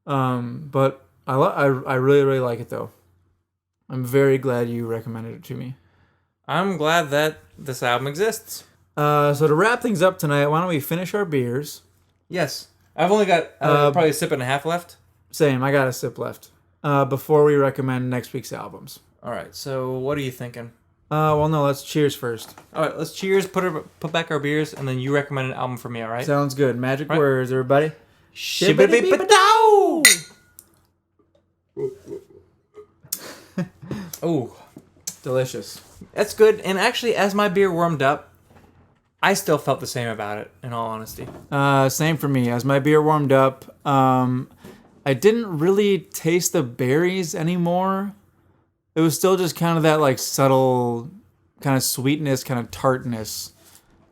But I really, really like it, though. I'm very glad you recommended it to me. I'm glad that this album exists. So to wrap things up tonight, why don't we finish our beers? Yes. I've only got probably a sip and a half left. Same, I got a sip left. Before we recommend next week's albums. All right, so what are you thinking? Well, no, let's cheers first. All right, let's cheers, put back our beers, and then you recommend an album for me, all right? Sounds good. Magic words, everybody. Shibbity-bee-ba-dow! Oh, delicious. That's good. And actually, as my beer warmed up, I still felt the same about it, in all honesty. Same for me. As my beer warmed up, I didn't really taste the berries anymore. It was still just kind of that like subtle kind of sweetness, kind of tartness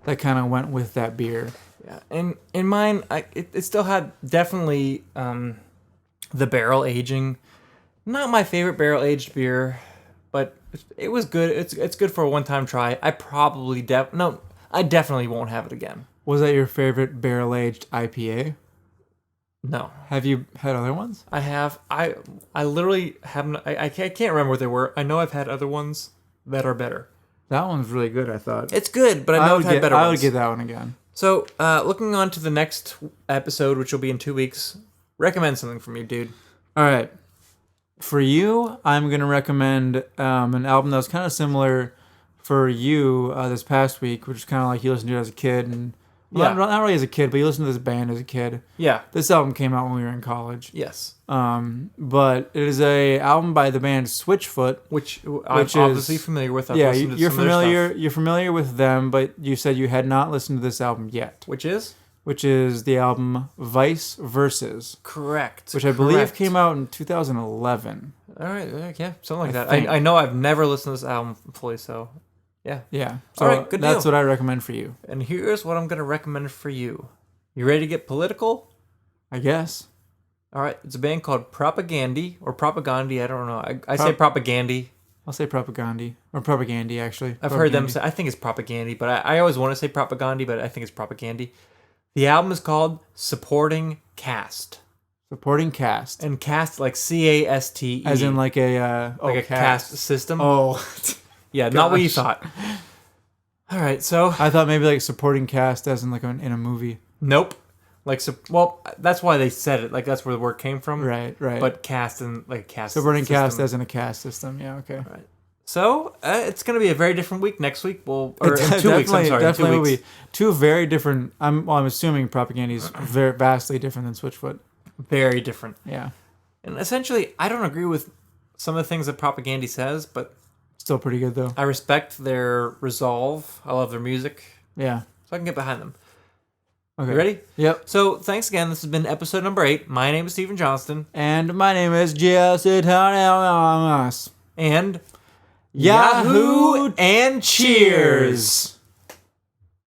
that kind of went with that beer. Yeah, and in mine, it still had definitely the barrel aging. Not my favorite barrel aged beer, but it was good. It's good for a one-time try. I definitely won't have it again. Was that your favorite barrel aged IPA? No. Have you had other ones? I have. I literally haven't. I can't remember what they were. I know I've had other ones that are better. That one's really good, I thought. It's good, but I know I've had better ones. I would get that one again. So, looking on to the next episode, which will be in 2 weeks, recommend something for me, dude. All right. For you, I'm going to recommend an album that was kind of similar for you this past week, which is kind of like you listened to it as a kid. And well, not really as a kid, but you listened to this band as a kid. Yeah. This album came out when we were in college. Yes. But it is a album by the band Switchfoot, which I'm obviously familiar with. You're familiar. You're familiar with them, but you said you had not listened to this album yet. Which is the album Vice Versus. Correct. Which I believe came out in 2011. All right. Yeah, something like that. I know I've never listened to this album fully, so yeah. Yeah. So all right, good deal. That's what I recommend for you. And here's what I'm going to recommend for you. You ready to get political? I guess. All right. It's a band called Propagandy or Propagandi. I don't know. I say Propagandy. I'll say Propagandy. Or Propagandy, actually. I've heard them say, I think it's Propagandy, but I always want to say Propagandy, but I think it's Propagandy. The album is called Supporting Cast. Supporting Cast. And cast like C-A-S-T-E. As in like a cast system. Oh. Yeah, not what you thought. All right, so I thought maybe like supporting cast as in like in a movie. Nope. Like well, that's why they said it. Like that's where the word came from. Right. But cast and like cast. Supporting cast as in a cast system. Yeah. Okay. All right. So it's going to be a very different week next week. Well, or in 2 weeks. I'm sorry. Definitely 2 weeks. Will be two very different. I'm assuming Propaganda is very vastly different than Switchfoot. Very different. Yeah. And essentially, I don't agree with some of the things that Propaganda says, but still pretty good though. I respect their resolve. I love their music. Yeah. So I can get behind them. Okay. You ready? Yep. So thanks again. This has been episode number 8. My name is Stephen Johnston. And my name is Jesse Thomas. And Yahoo and Cheers.